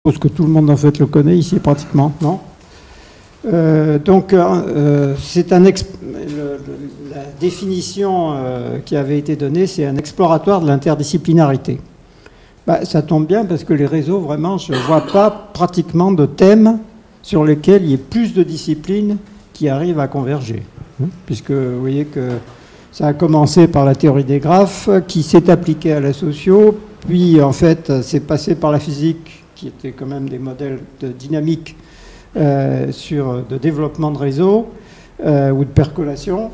suppose que tout le monde en fait le connaît ici pratiquement, non? C'est la définition qui avait été donnée, c'est un exploratoire de l'interdisciplinarité. Bah, ça tombe bien parce que les réseaux, vraiment, je ne vois pas pratiquement de thèmes sur lesquels il y ait plus de disciplines qui arrivent à converger. Puisque vous voyez que ça a commencé par la théorie des graphes, qui s'est appliquée à la socio, puis en fait c'est passé par la physique, qui était quand même des modèles de dynamique de développement de réseau ou de percolation.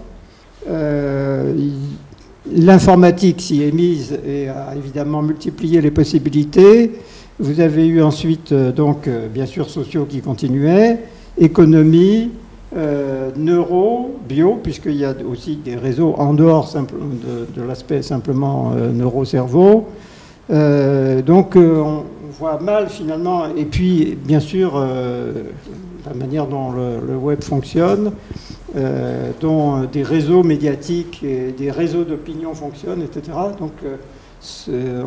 L'informatique s'y est mise et a évidemment multiplié les possibilités. Vous avez eu ensuite, bien sûr, sociaux qui continuaient, économie, neuro, bio, puisqu'il y a aussi des réseaux en dehors de l'aspect simplement neuro-cerveau. On voit mal finalement, et puis bien sûr la manière dont le web fonctionne, dont des réseaux médiatiques et des réseaux d'opinion fonctionnent, etc. Donc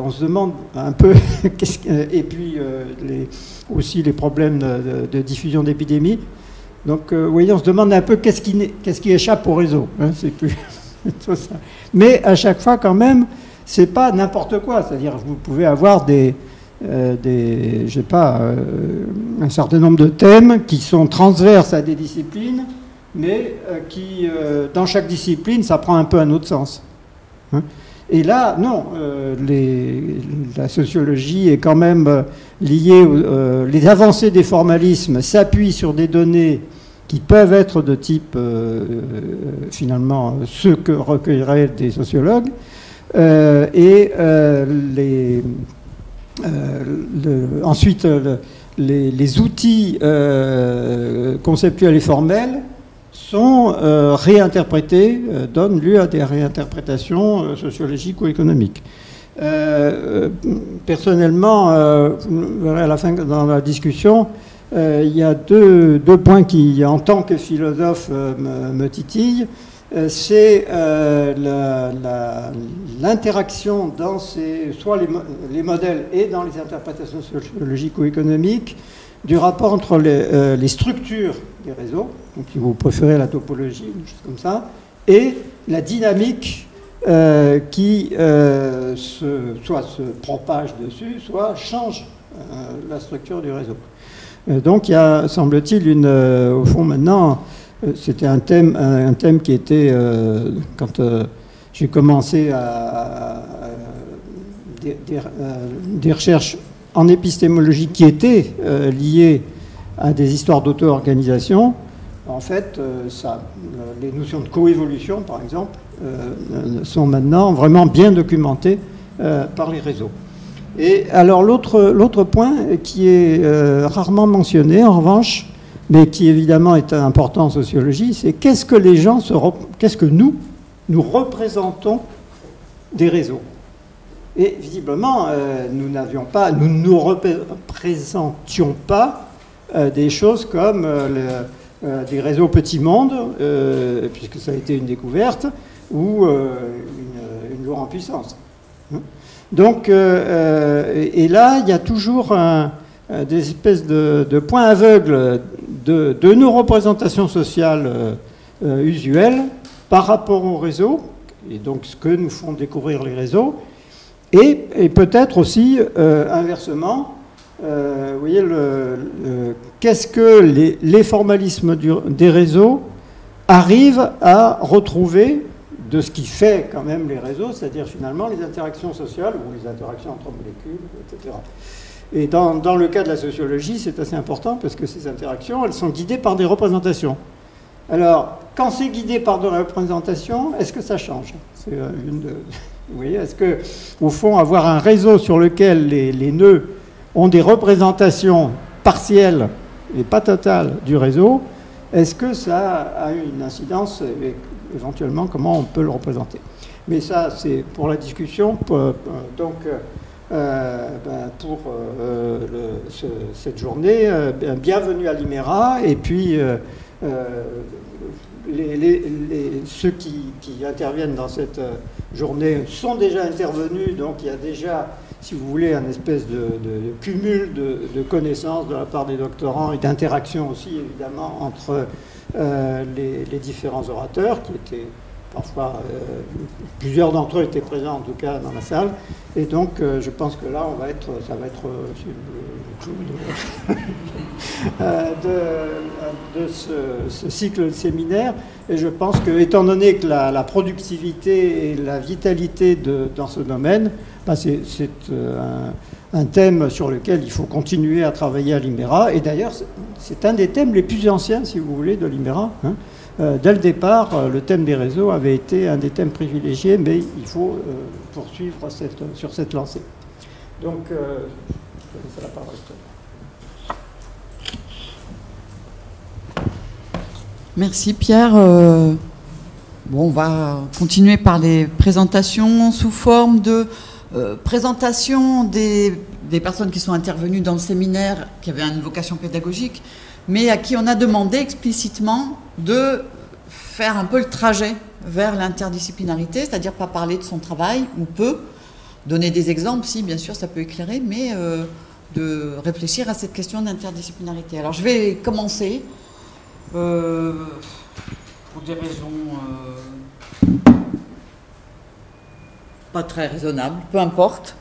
on se demande un peu, et puis aussi les problèmes de diffusion d'épidémies. Donc vous voyez, on se demande un peu qu'est-ce qui échappe au réseau. Hein, c'est plus tout ça. Mais à chaque fois quand même, c'est pas n'importe quoi. C'est-à-dire vous pouvez avoir un certain nombre de thèmes qui sont transverses à des disciplines, mais qui, dans chaque discipline, ça prend un peu un autre sens. Hein. Et là, non, la sociologie est quand même liée, les avancées des formalismes s'appuient sur des données qui peuvent être de type, finalement, ce que recueilleraient des sociologues, ensuite, les outils conceptuels et formels sont réinterprétés, donnent lieu à des réinterprétations sociologiques ou économiques. Personnellement, à la fin, dans la discussion, il y a deux points qui, en tant que philosophe, me titillent. C'est l'interaction dans soit les modèles et dans les interprétations sociologiques ou économiques du rapport entre les structures des réseaux, donc si vous préférez la topologie, une chose comme ça, et la dynamique qui soit se propage dessus, soit change la structure du réseau. Donc il y a, semble-t-il, au fond maintenant, c'était un thème qui était, quand j'ai commencé des recherches en épistémologie qui étaient liées à des histoires d'auto-organisation. En fait, les notions de coévolution, par exemple, sont maintenant vraiment bien documentées par les réseaux. Et alors l'autre point qui est rarement mentionné, en revanche, mais qui évidemment est important en sociologie, c'est qu'est-ce que nous représentons des réseaux. Et visiblement, nous ne nous représentions pas des choses comme des réseaux petits mondes, puisque ça a été une découverte, ou une loi en puissance. Donc, et là, il y a toujours des espèces de points aveugles de nos représentations sociales usuelles par rapport aux réseaux, et donc ce que nous font découvrir les réseaux, et peut-être aussi, inversement, vous voyez, qu'est-ce que les formalismes des réseaux arrivent à retrouver de ce qui fait quand même les réseaux, c'est-à-dire finalement les interactions sociales ou les interactions entre molécules, etc. Et dans le cas de la sociologie, c'est assez important parce que ces interactions, elles sont guidées par des représentations. Alors, quand c'est guidé par des représentations, est-ce que ça change? C'est vous voyez, est-ce que, au fond, avoir un réseau sur lequel les nœuds ont des représentations partielles et pas totales du réseau, est-ce que ça a une incidence, éventuellement, comment on peut le représenter? Mais ça, c'est pour la discussion. Cette journée, bienvenue à l'IMERA, et puis ceux qui interviennent dans cette journée sont déjà intervenus, donc il y a déjà si vous voulez, un espèce de cumul de connaissances de la part des doctorants et d'interaction aussi, évidemment, entre les différents orateurs, qui étaient parfois, plusieurs d'entre eux étaient présents, en tout cas, dans la salle. Et donc, je pense que là, ça va être le clou de ce cycle de séminaire. Et je pense que, étant donné que la productivité et la vitalité dans ce domaine, ben c'est un thème sur lequel il faut continuer à travailler à l'IMERA. Et d'ailleurs, c'est un des thèmes les plus anciens, si vous voulez, de l'IMERA. Hein. Dès le départ, le thème des réseaux avait été un des thèmes privilégiés, mais il faut poursuivre sur cette lancée. Donc, je vais laisser la parole. Merci Pierre. Bon, on va continuer par les présentations sous forme de présentation des personnes qui sont intervenues dans le séminaire, qui avaient une vocation pédagogique, mais à qui on a demandé explicitement de faire un peu le trajet vers l'interdisciplinarité, c'est-à-dire pas parler de son travail, ou peu, donner des exemples, si bien sûr ça peut éclairer, mais de réfléchir à cette question d'interdisciplinarité. Alors je vais commencer, pour des raisons pas très raisonnables, peu importe.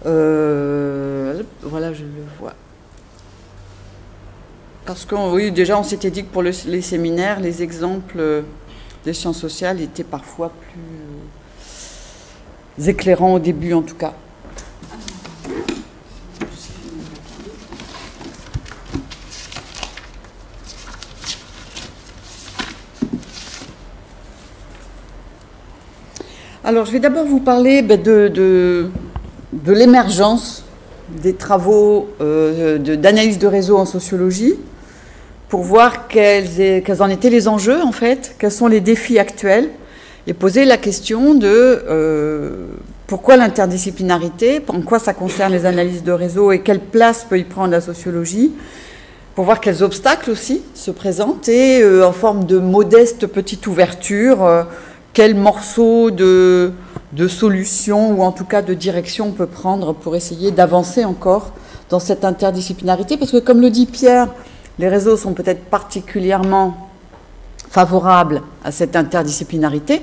Voilà, je le vois. Parce que oui, déjà on s'était dit que pour les séminaires, les exemples des sciences sociales étaient parfois plus éclairants au début en tout cas. Alors je vais d'abord vous parler de l'émergence des travaux d'analyse de réseau en sociologie, pour voir quels en étaient les enjeux, en fait, quels sont les défis actuels, et poser la question de pourquoi l'interdisciplinarité, en quoi ça concerne les analyses de réseau et quelle place peut y prendre la sociologie, pour voir quels obstacles aussi se présentent, et en forme de modeste petite ouverture, quel morceau de solution ou en tout cas de direction on peut prendre pour essayer d'avancer encore dans cette interdisciplinarité, parce que comme le dit Pierre, les réseaux sont peut-être particulièrement favorables à cette interdisciplinarité,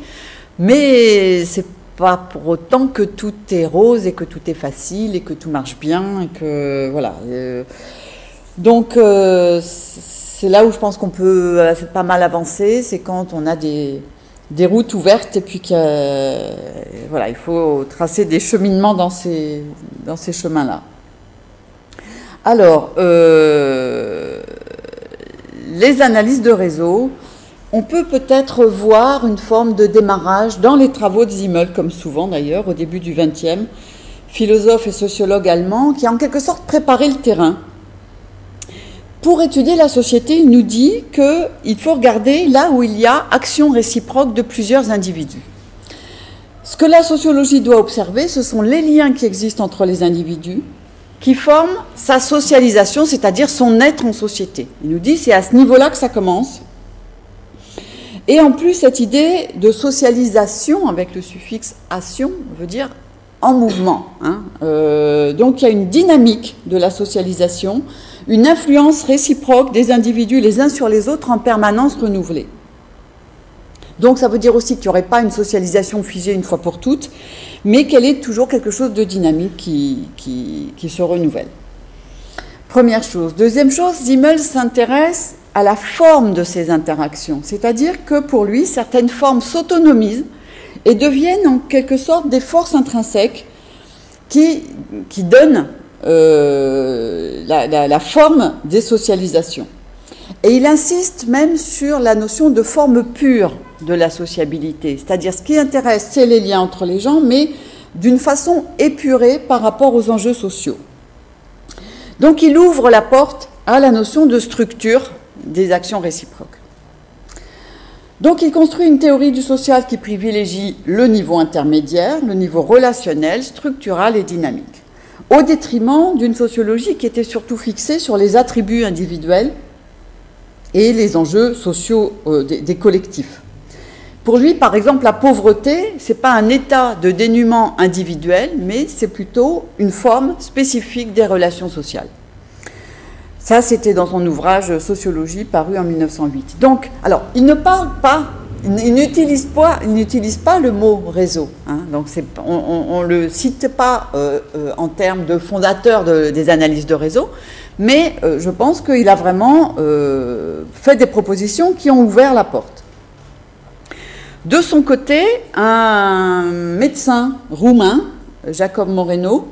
mais c'est pas pour autant que tout est rose et que tout est facile et que tout marche bien et que voilà. Donc c'est là où je pense qu'on peut pas mal avancer, c'est quand on a des routes ouvertes et puis voilà, il faut tracer des cheminements dans ces chemins-là. Alors, les analyses de réseau, on peut peut-être voir une forme de démarrage dans les travaux de Simmel, comme souvent d'ailleurs, au début du XXe, philosophe et sociologue allemand, qui a en quelque sorte préparé le terrain. Pour étudier la société, il nous dit qu'il faut regarder là où il y a action réciproque de plusieurs individus. Ce que la sociologie doit observer, ce sont les liens qui existent entre les individus, qui forment sa socialisation, c'est-à-dire son être en société. Il nous dit que c'est à ce niveau-là que ça commence. Et en plus, cette idée de socialisation, avec le suffixe « ation », veut dire en mouvement. Hein. Donc il y a une dynamique de la socialisation, une influence réciproque des individus les uns sur les autres en permanence renouvelée. Donc ça veut dire aussi qu'il n'y aurait pas une socialisation figée une fois pour toutes, mais qu'elle est toujours quelque chose de dynamique qui se renouvelle. Première chose. Deuxième chose, Simmel s'intéresse à la forme de ces interactions, c'est-à-dire que pour lui, certaines formes s'autonomisent et deviennent en quelque sorte des forces intrinsèques qui donnent la forme des socialisations. Et il insiste même sur la notion de forme pure de la sociabilité, c'est-à-dire ce qui intéresse, c'est les liens entre les gens, mais d'une façon épurée par rapport aux enjeux sociaux. Donc il ouvre la porte à la notion de structure des actions réciproques. Donc il construit une théorie du social qui privilégie le niveau intermédiaire, le niveau relationnel, structural et dynamique, au détriment d'une sociologie qui était surtout fixée sur les attributs individuels et les enjeux sociaux des collectifs. Pour lui, par exemple, la pauvreté, ce n'est pas un état de dénuement individuel, mais c'est plutôt une forme spécifique des relations sociales. Ça, c'était dans son ouvrage Sociologie, paru en 1908. Donc, alors, il ne parle pas, il n'utilise pas le mot réseau. Hein, donc, on ne le cite pas en termes de fondateur des analyses de réseau, mais je pense qu'il a vraiment fait des propositions qui ont ouvert la porte. De son côté, un médecin roumain, Jacob Moreno,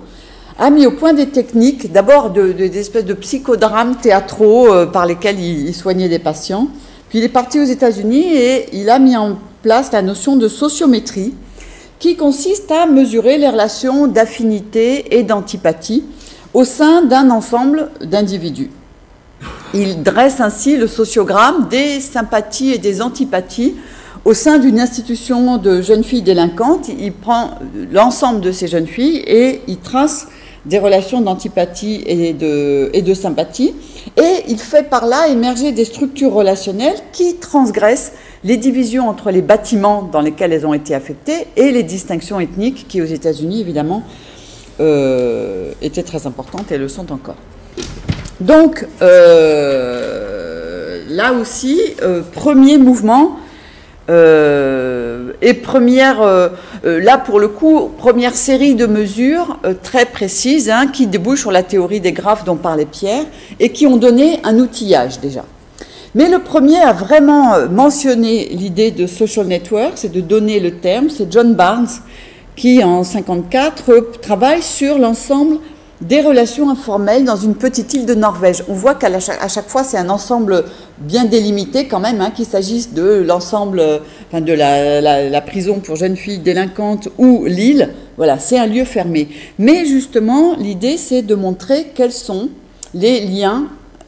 a mis au point des techniques, d'abord des espèces de psychodrames théâtraux par lesquels il soignait des patients. Puis il est parti aux États-Unis et il a mis en place la notion de sociométrie, qui consiste à mesurer les relations d'affinité et d'antipathie au sein d'un ensemble d'individus. Il dresse ainsi le sociogramme des sympathies et des antipathies au sein d'une institution de jeunes filles délinquantes. Il prend l'ensemble de ces jeunes filles et il trace des relations d'antipathie et de sympathie. Et il fait par là émerger des structures relationnelles qui transgressent les divisions entre les bâtiments dans lesquels elles ont été affectées et les distinctions ethniques qui, aux États-Unis, évidemment, étaient très importantes et le sont encore. Donc, là aussi, premier mouvement, et là pour le coup, première série de mesures très précises qui débouchent sur la théorie des graphes dont parlait Pierre et qui ont donné un outillage déjà. Mais le premier à vraiment mentionner l'idée de social network, c'est de donner le terme, c'est John Barnes qui en 1954 travaille sur l'ensemble des relations informelles dans une petite île de Norvège. On voit qu'à chaque fois, c'est un ensemble bien délimité quand même, qu'il s'agisse de l'ensemble, de la prison pour jeunes filles délinquantes ou l'île. Voilà, c'est un lieu fermé. Mais justement, l'idée, c'est de montrer quels sont les liens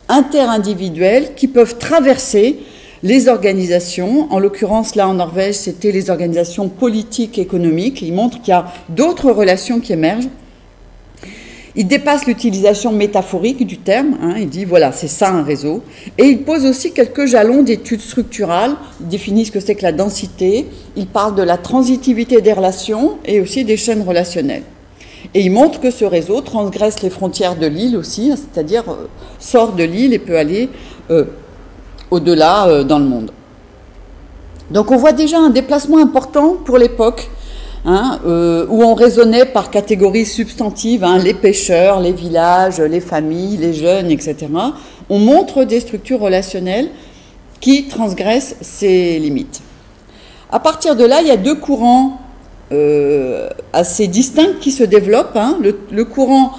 interindividuels qui peuvent traverser les organisations. En l'occurrence, là, en Norvège, c'était les organisations politiques et économiques. Il montre qu'il y a d'autres relations qui émergent. Il dépasse l'utilisation métaphorique du terme, il dit voilà, c'est ça un réseau. Et il pose aussi quelques jalons d'études structurales, il définit ce que c'est que la densité, il parle de la transitivité des relations et aussi des chaînes relationnelles. Et il montre que ce réseau transgresse les frontières de l'île aussi, c'est-à-dire sort de l'île et peut aller au-delà dans le monde. Donc on voit déjà un déplacement important pour l'époque, où on raisonnait par catégories substantives, les pêcheurs, les villages, les familles, les jeunes, etc. On montre des structures relationnelles qui transgressent ces limites. À partir de là, il y a deux courants assez distincts qui se développent. Le courant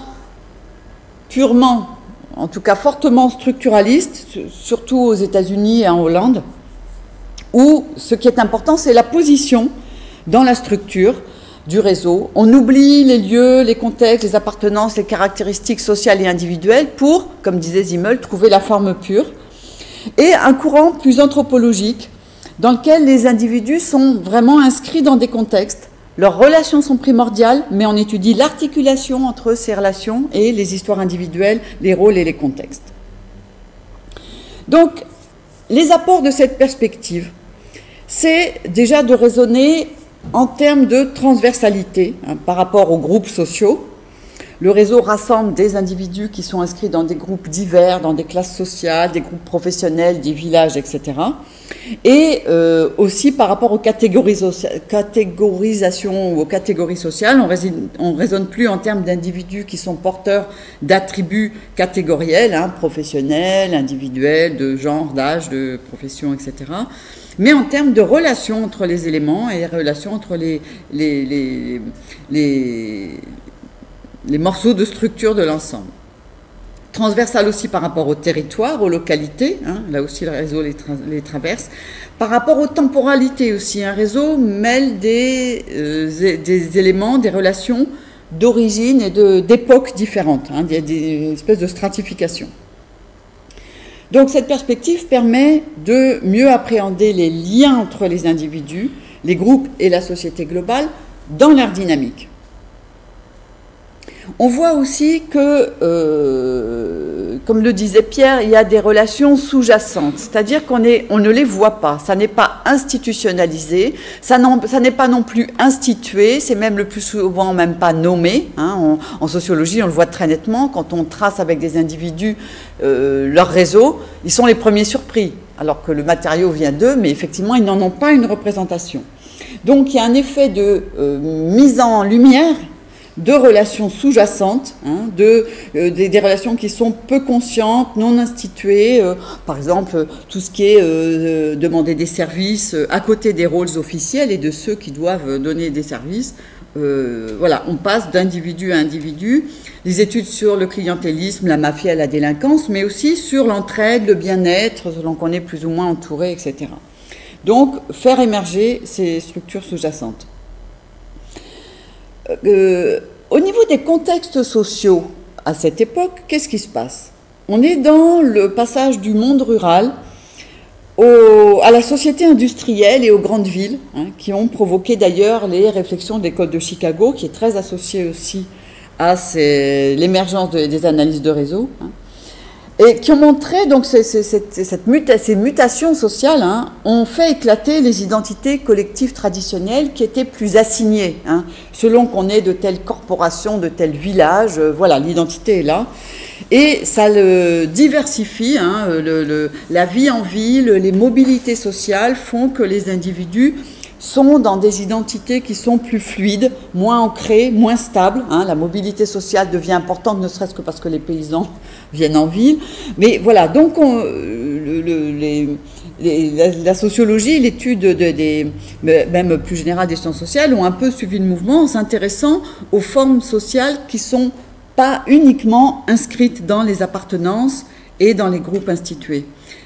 purement, en tout cas fortement structuraliste, surtout aux États-Unis et en Hollande, où ce qui est important, c'est la position dans la structure du réseau. On oublie les lieux, les contextes, les appartenances, les caractéristiques sociales et individuelles pour, comme disait Simmel, trouver la forme pure. Et un courant plus anthropologique dans lequel les individus sont vraiment inscrits dans des contextes. Leurs relations sont primordiales, mais on étudie l'articulation entre ces relations et les histoires individuelles, les rôles et les contextes. Donc, les apports de cette perspective, c'est déjà de raisonner en termes de transversalité par rapport aux groupes sociaux. Le réseau rassemble des individus qui sont inscrits dans des groupes divers, dans des classes sociales, des groupes professionnels, des villages, etc. Et aussi par rapport aux catégorisations ou aux catégories sociales, on ne raisonne plus en termes d'individus qui sont porteurs d'attributs catégoriels, professionnels, individuels, de genre, d'âge, de profession, etc., mais en termes de relations entre les éléments et relations entre les morceaux de structure de l'ensemble. Transversal aussi par rapport au territoire, aux localités, là aussi le réseau les traverse. Par rapport aux temporalités aussi, un réseau mêle des éléments, des relations d'origine et d'époques différentes, il y a des espèces de stratification. Donc cette perspective permet de mieux appréhender les liens entre les individus, les groupes et la société globale dans leur dynamique. On voit aussi que, comme le disait Pierre, il y a des relations sous-jacentes, c'est-à-dire qu'on ne les voit pas. Ça n'est pas institutionnalisé, ça n'est pas non plus institué, c'est même le plus souvent même pas nommé. Hein. En sociologie, on le voit très nettement, quand on trace avec des individus leur réseau, ils sont les premiers surpris, alors que le matériau vient d'eux, mais effectivement, ils n'en ont pas une représentation. Donc, il y a un effet de mise en lumière de relations sous-jacentes, hein, des relations qui sont peu conscientes, non instituées, par exemple tout ce qui est demander des services à côté des rôles officiels et de ceux qui doivent donner des services. Voilà, on passe d'individu à individu. Les études sur le clientélisme, la mafia, la délinquance, mais aussi sur l'entraide, le bien-être, selon qu'on est plus ou moins entouré, etc. Donc, faire émerger ces structures sous-jacentes. Au niveau des contextes sociaux, à cette époque, qu'est-ce qui se passe? On est dans le passage du monde rural à la société industrielle et aux grandes villes, hein, qui ont provoqué d'ailleurs les réflexions de l'école de Chicago, qui est très associée aussi à l'émergence des analyses de réseau, hein, et qui ont montré, donc ces mutations sociales, hein, ont fait éclater les identités collectives traditionnelles qui étaient plus assignées, hein, selon qu'on est de telle corporation, de tel village, voilà, l'identité est là. Et ça le diversifie, hein, la vie en ville, les mobilités sociales font que les individus sont dans des identités qui sont plus fluides, moins ancrées, moins stables. Hein. La mobilité sociale devient importante, ne serait-ce que parce que les paysans viennent en ville. Mais voilà, donc la sociologie, l'étude même plus générale des sciences sociales ont un peu suivi le mouvement en s'intéressant aux formes sociales qui ne sont pas uniquement inscrites dans les appartenances et dans les groupes institués.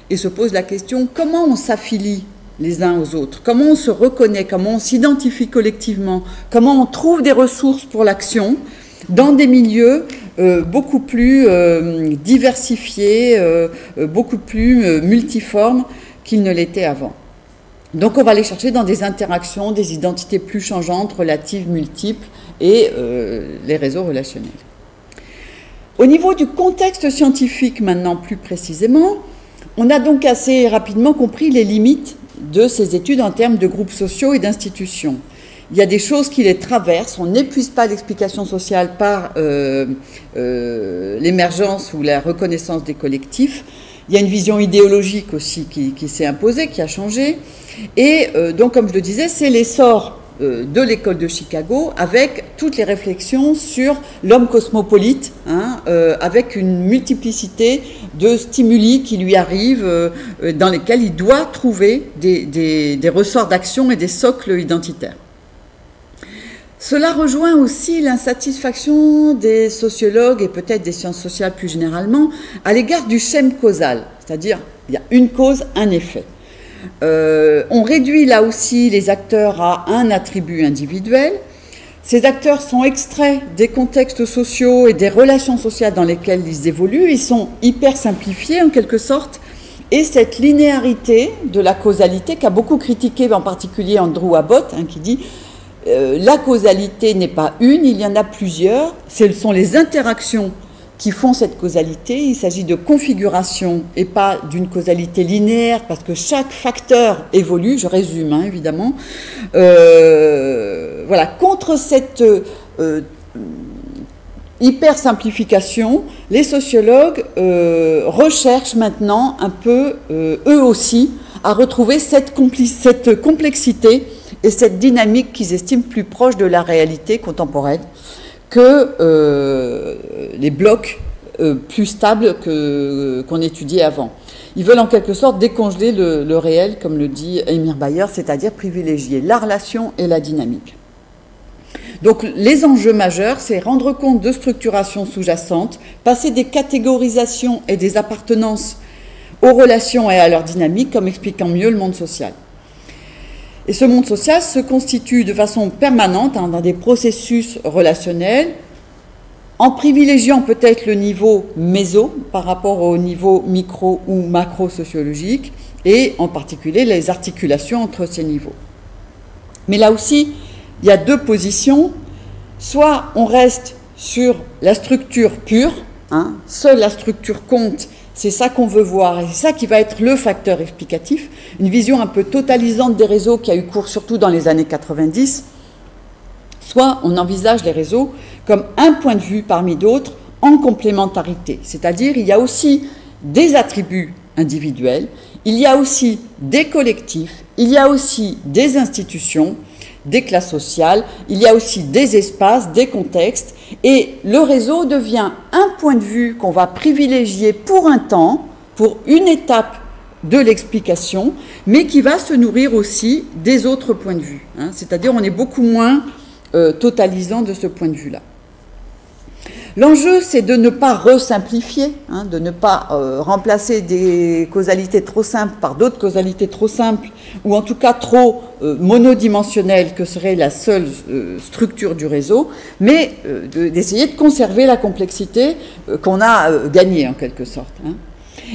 Et se pose la question, comment on s'affilie les uns aux autres, comment on se reconnaît, comment on s'identifie collectivement, comment on trouve des ressources pour l'action dans des milieux beaucoup plus diversifiés, beaucoup plus multiformes qu'ils ne l'étaient avant. Donc on va aller chercher dans des interactions, des identités plus changeantes, relatives, multiples, et les réseaux relationnels. Au niveau du contexte scientifique maintenant plus précisément, on a donc assez rapidement compris les limites de ces études en termes de groupes sociaux et d'institutions. Il y a des choses qui les traversent, on n'épuise pas l'explication sociale par l'émergence ou la reconnaissance des collectifs. Il y a une vision idéologique aussi qui s'est imposée, qui a changé. Et donc, comme je le disais, c'est l'essor de l'école de Chicago avec toutes les réflexions sur l'homme cosmopolite, hein, avec une multiplicité de stimuli qui lui arrivent, dans lesquels il doit trouver des ressorts d'action et des socles identitaires. Cela rejoint aussi l'insatisfaction des sociologues et peut-être des sciences sociales plus généralement à l'égard du schème causal, c'est-à-dire il y a une cause, un effet. On réduit là aussi les acteurs à un attribut individuel. Ces acteurs sont extraits des contextes sociaux et des relations sociales dans lesquelles ils évoluent. Ils sont hyper simplifiés en quelque sorte. Et cette linéarité de la causalité qu'a beaucoup critiqué en particulier Andrew Abbott, hein, qui dit la causalité n'est pas une, il y en a plusieurs. Ce sont les interactions qui font cette causalité. Il s'agit de configuration et pas d'une causalité linéaire parce que chaque facteur évolue, je résume hein, évidemment. Voilà, contre cette hyper-simplification, les sociologues recherchent maintenant un peu, eux aussi, à retrouver cette complexité et cette dynamique qu'ils estiment plus proche de la réalité contemporaine que les blocs plus stables qu'on étudiait avant. Ils veulent en quelque sorte décongeler le réel, comme le dit Emir Bayer, c'est-à-dire privilégier la relation et la dynamique. Donc les enjeux majeurs, c'est rendre compte de structurations sous-jacentes, passer des catégorisations et des appartenances aux relations et à leur dynamique, comme expliquant mieux le monde social. Et ce monde social se constitue de façon permanente hein, dans des processus relationnels, en privilégiant peut-être le niveau méso par rapport au niveau micro ou macro-sociologique, et en particulier les articulations entre ces niveaux. Mais là aussi, il y a deux positions. Soit on reste sur la structure pure, hein, seule la structure compte, C'est ça qu'on veut voir, et c'est ça qui va être le facteur explicatif. Une vision un peu totalisante des réseaux qui a eu cours surtout dans les années 90. Soit on envisage les réseaux comme un point de vue parmi d'autres en complémentarité. C'est-à-dire il y a aussi des attributs individuels, il y a aussi des collectifs, il y a aussi des institutions, des classes sociales, il y a aussi des espaces, des contextes, et le réseau devient un point de vue qu'on va privilégier pour un temps, pour une étape de l'explication, mais qui va se nourrir aussi des autres points de vue. C'est-à-dire on est beaucoup moins totalisant de ce point de vue-là. L'enjeu, c'est de ne pas resimplifier, de ne pas remplacer des causalités trop simples par d'autres causalités trop simples, ou en tout cas trop monodimensionnelles que serait la seule structure du réseau, mais d'essayer de conserver la complexité qu'on a gagnée en quelque sorte.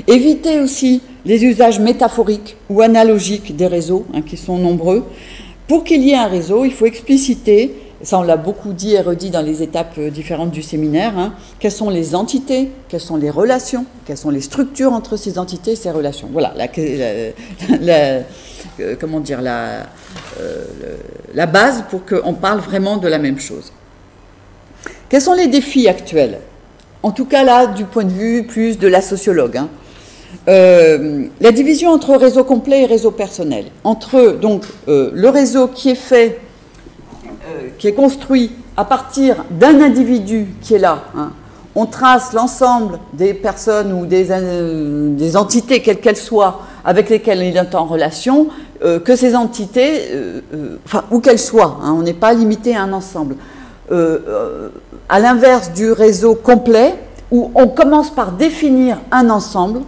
Éviter aussi les usages métaphoriques ou analogiques des réseaux, qui sont nombreux. Pour qu'il y ait un réseau, il faut expliciter, ça on l'a beaucoup dit et redit dans les étapes différentes du séminaire, quelles sont les entités, quelles sont les relations, quelles sont les structures entre ces entités et ces relations. Voilà, comment dire, la base pour qu'on parle vraiment de la même chose. Quels sont les défis actuels? En tout cas là, du point de vue plus de la sociologue. La division entre réseau complet et réseau personnel. Entre donc le réseau qui est fait, qui est construit à partir d'un individu qui est là. On trace l'ensemble des personnes ou des entités, quelles qu'elles soient, avec lesquelles il est en relation, que ces entités, où qu'elles soient, on n'est pas limité à un ensemble. À l'inverse du réseau complet, où on commence par définir un ensemble,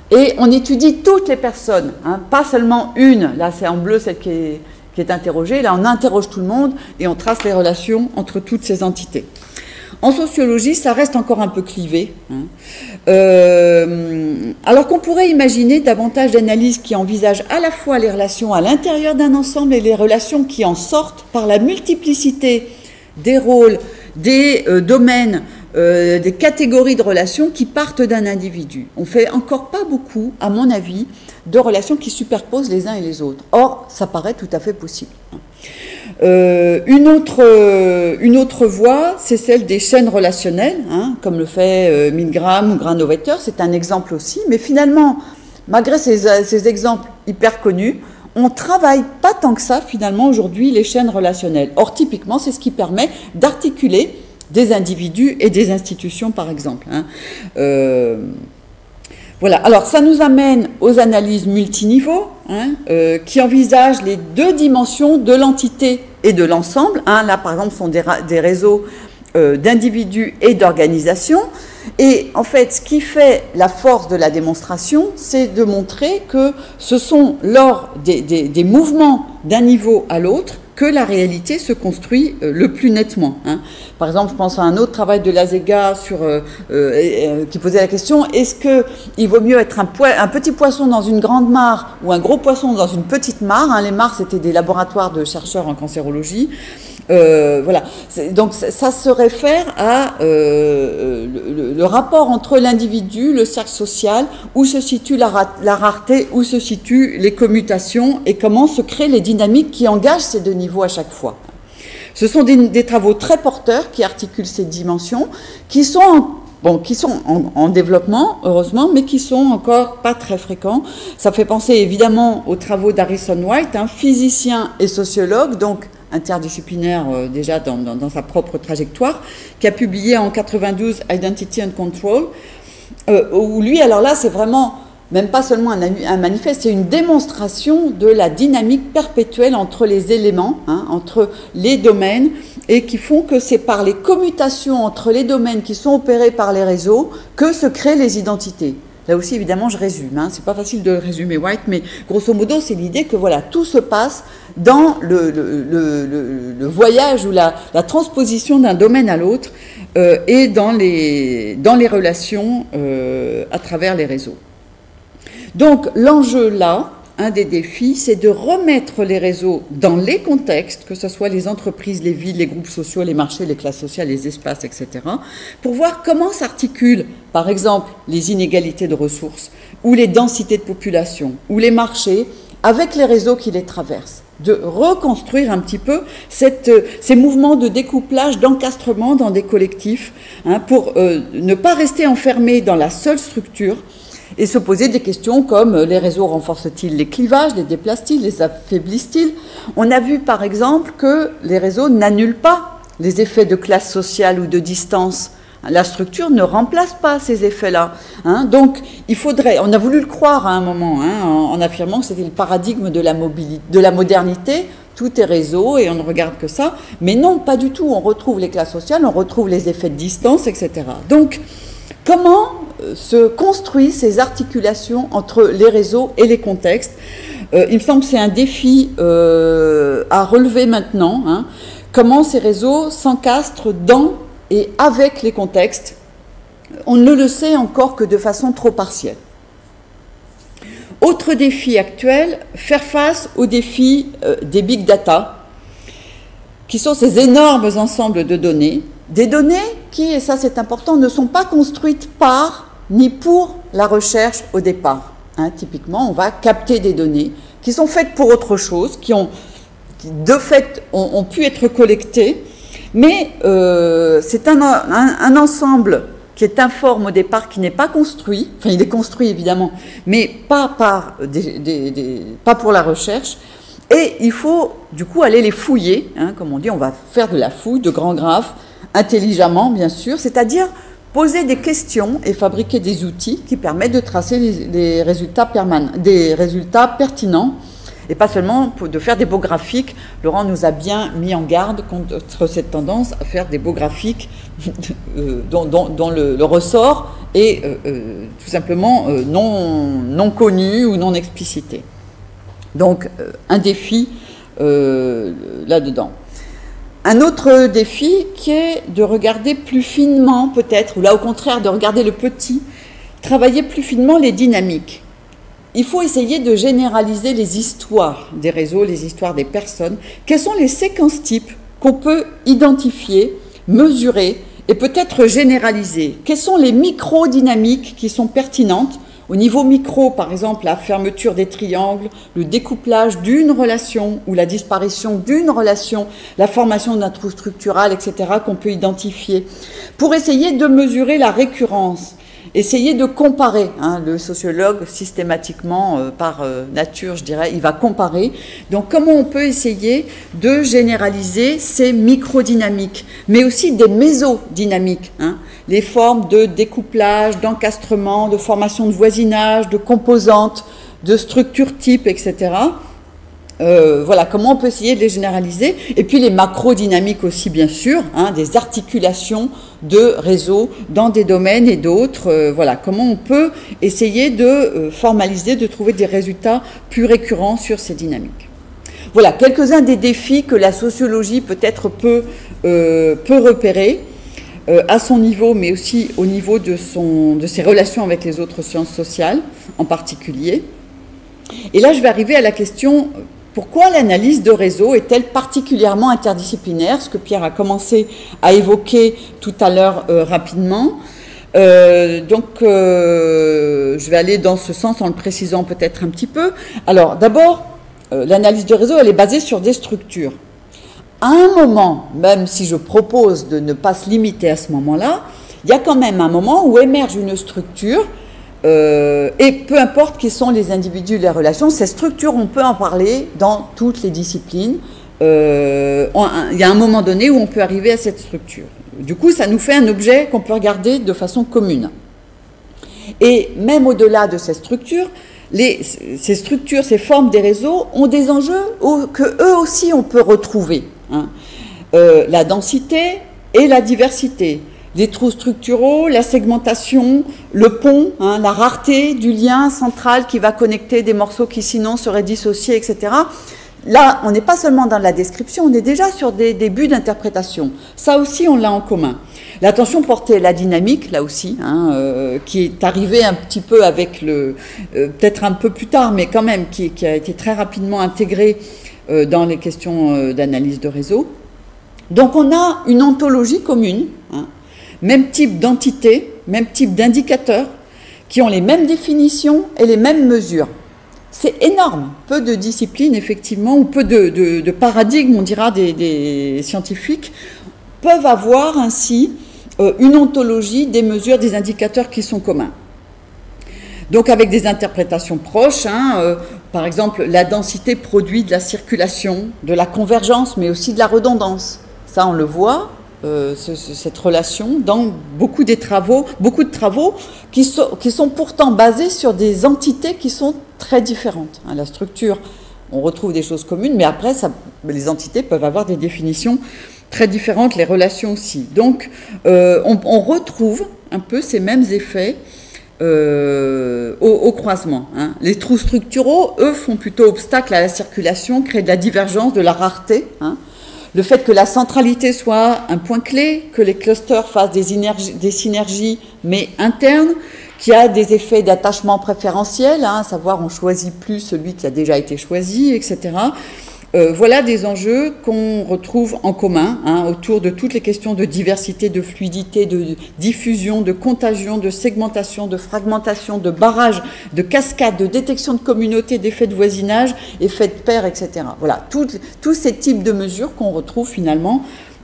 et on étudie toutes les personnes, pas seulement une, là c'est en bleu celle qui est interrogée, là on interroge tout le monde et on trace les relations entre toutes ces entités. En sociologie, ça reste encore un peu clivé, alors qu'on pourrait imaginer davantage d'analyses qui envisagent à la fois les relations à l'intérieur d'un ensemble et les relations qui en sortent par la multiplicité des rôles, des domaines, des catégories de relations qui partent d'un individu. On ne fait encore pas beaucoup, à mon avis, de relations qui superposent les uns et les autres. Or, ça paraît tout à fait possible. Une autre voie, c'est celle des chaînes relationnelles, comme le fait Milgram ou Granovetter, c'est un exemple aussi, mais finalement, malgré ces exemples hyper connus, on ne travaille pas tant que ça, finalement, aujourd'hui, les chaînes relationnelles. Or, typiquement, c'est ce qui permet d'articuler des individus et des institutions, par exemple. Voilà. Alors, ça nous amène aux analyses multiniveaux, qui envisagent les deux dimensions de l'entité et de l'ensemble. Là, par exemple, sont des réseaux d'individus et d'organisations. Et en fait, ce qui fait la force de la démonstration, c'est de montrer que ce sont lors des mouvements d'un niveau à l'autre que la réalité se construit le plus nettement. Par exemple, je pense à un autre travail de Lazega qui posait la question, est-ce qu'il vaut mieux être un petit poisson dans une grande mare ou un gros poisson dans une petite mare? Les mares, c'était des laboratoires de chercheurs en cancérologie. Voilà. Donc ça se réfère à le rapport entre l'individu, le cercle social, où se situe la rareté, où se situent les commutations et comment se créent les dynamiques qui engagent ces deux niveaux à chaque fois. Ce sont des travaux très porteurs qui articulent ces dimensions, qui sont en développement, heureusement, mais qui sont encore pas très fréquents. Ça fait penser évidemment aux travaux d'Harrison White, physicien et sociologue, donc interdisciplinaire déjà dans sa propre trajectoire, qui a publié en 92 Identity and Control, où lui, alors là, c'est vraiment, même pas seulement un manifeste, c'est une démonstration de la dynamique perpétuelle entre les éléments, entre les domaines, et qui font que c'est par les commutations entre les domaines qui sont opérés par les réseaux que se créent les identités. Là aussi, évidemment, je résume. C'est pas facile de résumer White, mais grosso modo, c'est l'idée que voilà, tout se passe dans le voyage ou la transposition d'un domaine à l'autre et dans les relations à travers les réseaux. Donc, l'enjeu là, un des défis, c'est de remettre les réseaux dans les contextes, que ce soit les entreprises, les villes, les groupes sociaux, les marchés, les classes sociales, les espaces, etc., pour voir comment s'articulent, par exemple, les inégalités de ressources, ou les densités de population, ou les marchés, avec les réseaux qui les traversent. De reconstruire un petit peu ces mouvements de découplage, d'encastrement dans des collectifs, pour ne pas rester enfermés dans la seule structure, et se poser des questions comme les réseaux renforcent-ils les clivages, les déplacent-ils, les affaiblissent-ils? On a vu par exemple que les réseaux n'annulent pas les effets de classe sociale ou de distance. La structure ne remplace pas ces effets-là. Donc il faudrait, on a voulu le croire à un moment, en affirmant que c'était le paradigme de la mobilité, de la modernité, tout est réseau et on ne regarde que ça. Mais non, pas du tout. On retrouve les classes sociales, on retrouve les effets de distance, etc. Donc comment se construisent ces articulations entre les réseaux et les contextes? Il me semble que c'est un défi à relever maintenant. Comment ces réseaux s'encastrent dans et avec les contextes? On ne le sait encore que de façon trop partielle. Autre défi actuel, faire face aux défis des big data, qui sont ces énormes ensembles de données, des données qui, et ça c'est important, ne sont pas construites par ni pour la recherche au départ. Typiquement, on va capter des données qui sont faites pour autre chose, qui de fait ont pu être collectées, mais c'est un ensemble qui est informe au départ, qui n'est pas construit, enfin il est construit évidemment, mais pas pour la recherche, et il faut du coup aller les fouiller, comme on dit, on va faire de la fouille, de grands graphes, intelligemment bien sûr, c'est-à-dire poser des questions et fabriquer des outils qui permettent de tracer des résultats pertinents, et pas seulement de faire des beaux graphiques. Laurent nous a bien mis en garde contre cette tendance à faire des beaux graphiques dont le ressort est tout simplement non connu ou non explicité. Donc un défi là-dedans. Un autre défi qui est de regarder plus finement peut-être, ou là au contraire de regarder le petit, travailler plus finement les dynamiques. Il faut essayer de généraliser les histoires des réseaux, les histoires des personnes. Quelles sont les séquences types qu'on peut identifier, mesurer et peut-être généraliser? Quelles sont les micro-dynamiques qui sont pertinentes? Au niveau micro, par exemple, la fermeture des triangles, le découplage d'une relation ou la disparition d'une relation, la formation d'un trou structural, etc., qu'on peut identifier, pour essayer de mesurer la récurrence, essayer de comparer. Le sociologue, systématiquement, par nature, je dirais, il va comparer. Donc, comment on peut essayer de généraliser ces microdynamiques, mais aussi des mésodynamiques, les formes de découplage, d'encastrement, de formation de voisinage, de composantes, de structures types, etc. Voilà, comment on peut essayer de les généraliser. Et puis les macrodynamiques aussi, bien sûr, des articulations de réseaux dans des domaines et d'autres. Voilà, comment on peut essayer de formaliser, de trouver des résultats plus récurrents sur ces dynamiques. Voilà, quelques-uns des défis que la sociologie peut-être peut repérer à son niveau, mais aussi au niveau de ses relations avec les autres sciences sociales en particulier. Et là, je vais arriver à la question: pourquoi l'analyse de réseau est-elle particulièrement interdisciplinaire? Ce que Pierre a commencé à évoquer tout à l'heure rapidement. Donc, je vais aller dans ce sens en le précisant peut-être un petit peu. Alors, d'abord, l'analyse de réseau, elle est basée sur des structures. À un moment, même si je propose de ne pas se limiter à ce moment-là, il y a quand même un moment où émerge une structure. Et peu importe qui sont les individus, les relations, ces structures, on peut en parler dans toutes les disciplines. Il y a un moment donné où on peut arriver à cette structure. Du coup, ça nous fait un objet qu'on peut regarder de façon commune. Et même au-delà de ces structures, ces structures, ces formes des réseaux ont des enjeux que eux aussi on peut retrouver. La densité et la diversité. Les trous structuraux, la segmentation, le pont, la rareté du lien central qui va connecter des morceaux qui sinon seraient dissociés, etc. là, on n'est pas seulement dans la description, on est déjà sur des débuts d'interprétation. Ça aussi, on l'a en commun. L'attention portée à la dynamique, là aussi, qui est arrivée un petit peu avec peut-être un peu plus tard, mais quand même, qui a été très rapidement intégrée dans les questions d'analyse de réseau. Donc on a une ontologie commune, même type d'entité, même type d'indicateurs, qui ont les mêmes définitions et les mêmes mesures. C'est énorme, peu de disciplines effectivement, ou peu de paradigmes, on dira, des scientifiques, peuvent avoir ainsi une ontologie des mesures, des indicateurs qui sont communs. Donc avec des interprétations proches, par exemple la densité produit de la circulation, de la convergence, mais aussi de la redondance. Ça on le voit, cette relation dans beaucoup de travaux qui sont pourtant basés sur des entités qui sont très différentes. La structure, on retrouve des choses communes, mais après les entités peuvent avoir des définitions très différentes, les relations aussi. Donc on retrouve un peu ces mêmes effets au croisement. Les trous structuraux, eux, font plutôt obstacle à la circulation, créent de la divergence, de la rareté. Le fait que la centralité soit un point clé, que les clusters fassent des synergies, mais internes, qu'il y a des effets d'attachement préférentiel, à savoir on choisit plus celui qui a déjà été choisi, etc. Voilà des enjeux qu'on retrouve en commun autour de toutes les questions de diversité, de fluidité, de diffusion, de contagion, de segmentation, de fragmentation, de barrage, de cascade, de détection de communauté, d'effets de voisinage, effets de pair, etc. Voilà, tous ces types de mesures qu'on retrouve finalement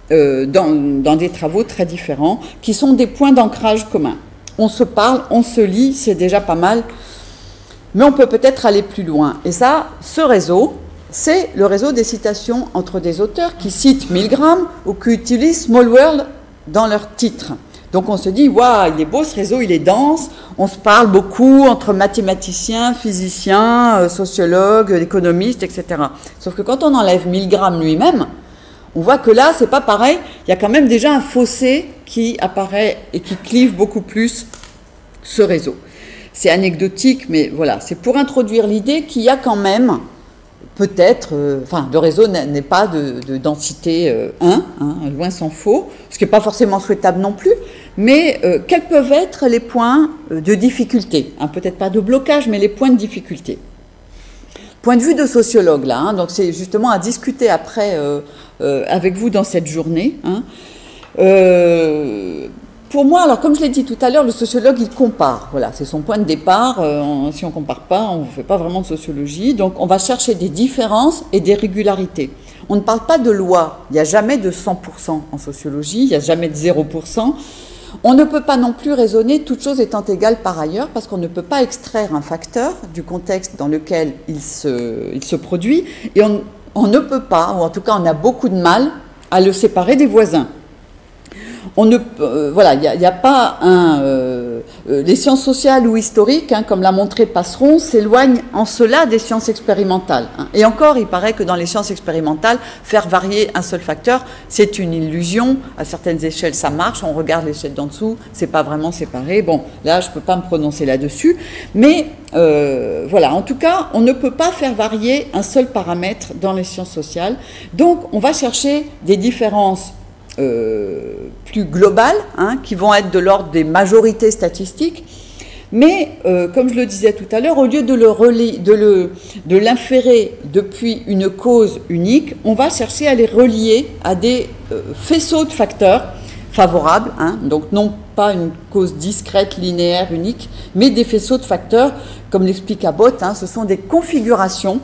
dans des travaux très différents, qui sont des points d'ancrage communs. On se parle, on se lit, c'est déjà pas mal, mais on peut peut-être aller plus loin. Et ça, ce réseau, c'est le réseau des citations entre des auteurs qui citent Milgram ou qui utilisent Small World dans leur titre. Donc on se dit, waouh, il est beau ce réseau, il est dense, on se parle beaucoup entre mathématiciens, physiciens, sociologues, économistes, etc. Sauf que quand on enlève Milgram lui-même, on voit que là, c'est pas pareil, il y a quand même déjà un fossé qui apparaît et qui clive beaucoup plus ce réseau. C'est anecdotique, mais voilà, c'est pour introduire l'idée qu'il y a quand même peut-être, le réseau n'est pas de densité 1, loin s'en faut, ce qui n'est pas forcément souhaitable non plus, mais quels peuvent être les points de difficulté, peut-être pas de blocage, mais les points de difficulté. Point de vue de sociologue, là, donc c'est justement à discuter après avec vous dans cette journée. Pour moi, alors comme je l'ai dit tout à l'heure, le sociologue, il compare. Voilà, c'est son point de départ. Si on ne compare pas, on ne fait pas vraiment de sociologie. Donc, on va chercher des différences et des régularités. On ne parle pas de loi. Il n'y a jamais de 100% en sociologie. Il n'y a jamais de 0%. On ne peut pas non plus raisonner, toutes choses étant égales par ailleurs, parce qu'on ne peut pas extraire un facteur du contexte dans lequel il se produit. Et on ne peut pas, ou en tout cas, on a beaucoup de mal à le séparer des voisins. Voilà, il n'y a pas les sciences sociales ou historiques, comme l'a montré Passeron, s'éloignent en cela des sciences expérimentales. Et encore, il paraît que dans les sciences expérimentales, faire varier un seul facteur, c'est une illusion. À certaines échelles, ça marche. On regarde l'échelle d'en dessous, c'est pas vraiment séparé. Bon, là, je peux pas me prononcer là-dessus. Mais voilà, en tout cas, on ne peut pas faire varier un seul paramètre dans les sciences sociales. Donc, on va chercher des différences plus globales, qui vont être de l'ordre des majorités statistiques, mais comme je le disais tout à l'heure, au lieu de l'inférer depuis une cause unique, on va chercher à les relier à des faisceaux de facteurs favorables, donc non pas une cause discrète, linéaire, unique, mais des faisceaux de facteurs, comme l'explique Abbott, ce sont des configurations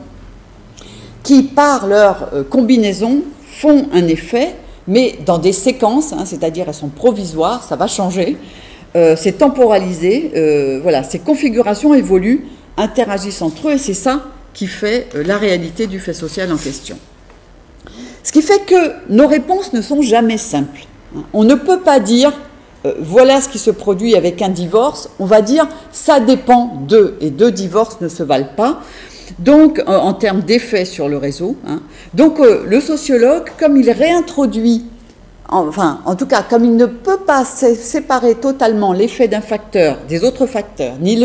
qui, par leur combinaison, font un effet, mais dans des séquences, c'est-à-dire elles sont provisoires, ça va changer, c'est temporalisé, voilà, ces configurations évoluent, interagissent entre eux, et c'est ça qui fait la réalité du fait social en question. Ce qui fait que nos réponses ne sont jamais simples. On ne peut pas dire voilà ce qui se produit avec un divorce, on va dire ça dépend d'eux, et deux divorces ne se valent pas. Donc, en termes d'effet sur le réseau. Donc, le sociologue, comme il réintroduit, en tout cas, comme il ne peut pas séparer totalement l'effet d'un facteur des autres facteurs, ni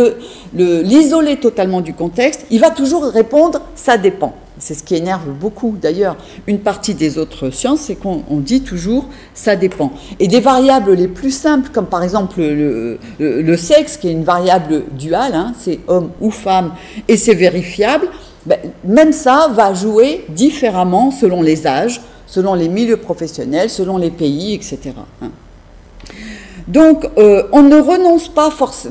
l'isoler totalement du contexte, il va toujours répondre « ça dépend ». c'est ce qui énerve beaucoup d'ailleurs une partie des autres sciences, c'est qu'on dit toujours ça dépend. Et des variables les plus simples, comme par exemple le sexe, qui est une variable duale, hein, c'est homme ou femme, et c'est vérifiable, ben, même ça va jouer différemment selon les âges, selon les milieux professionnels, selon les pays, etc. Hein. Donc, on ne renonce pas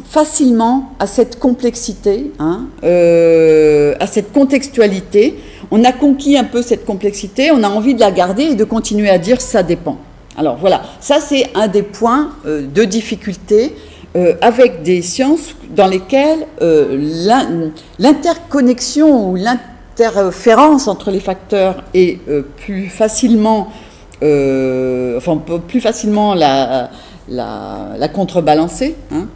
facilement à cette complexité, hein, à cette contextualité. On a conquis un peu cette complexité, on a envie de la garder et de continuer à dire ça dépend. Alors voilà, ça c'est un des points de difficulté avec des sciences dans lesquelles l'interconnexion ou l'interférence entre les facteurs est plus facilement, plus facilement la contrebalancer. Hein.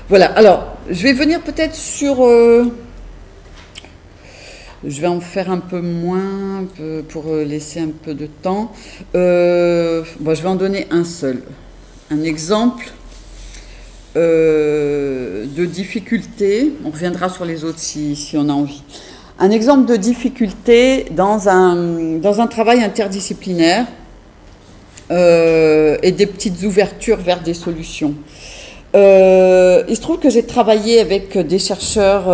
Voilà, alors je vais venir peut-être sur... je vais en faire un peu moins pour laisser un peu de temps. Je vais en donner un seul. Un exemple de difficulté. On reviendra sur les autres si on a envie. Un exemple de difficulté dans un travail interdisciplinaire et des petites ouvertures vers des solutions. Il se trouve que j'ai travaillé avec des chercheurs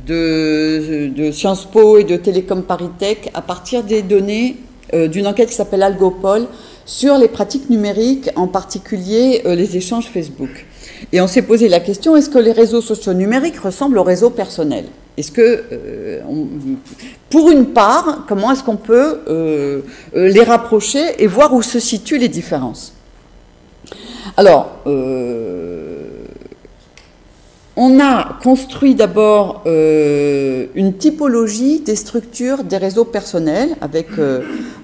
de Sciences Po et de Télécom ParisTech à partir des données d'une enquête qui s'appelle AlgoPol sur les pratiques numériques, en particulier les échanges Facebook. Et on s'est posé la question, est-ce que les réseaux sociaux numériques ressemblent aux réseaux personnels? Est-ce que, pour une part, comment est-ce qu'on peut les rapprocher et voir où se situent les différences? Alors, on a construit d'abord une typologie des structures des réseaux personnels avec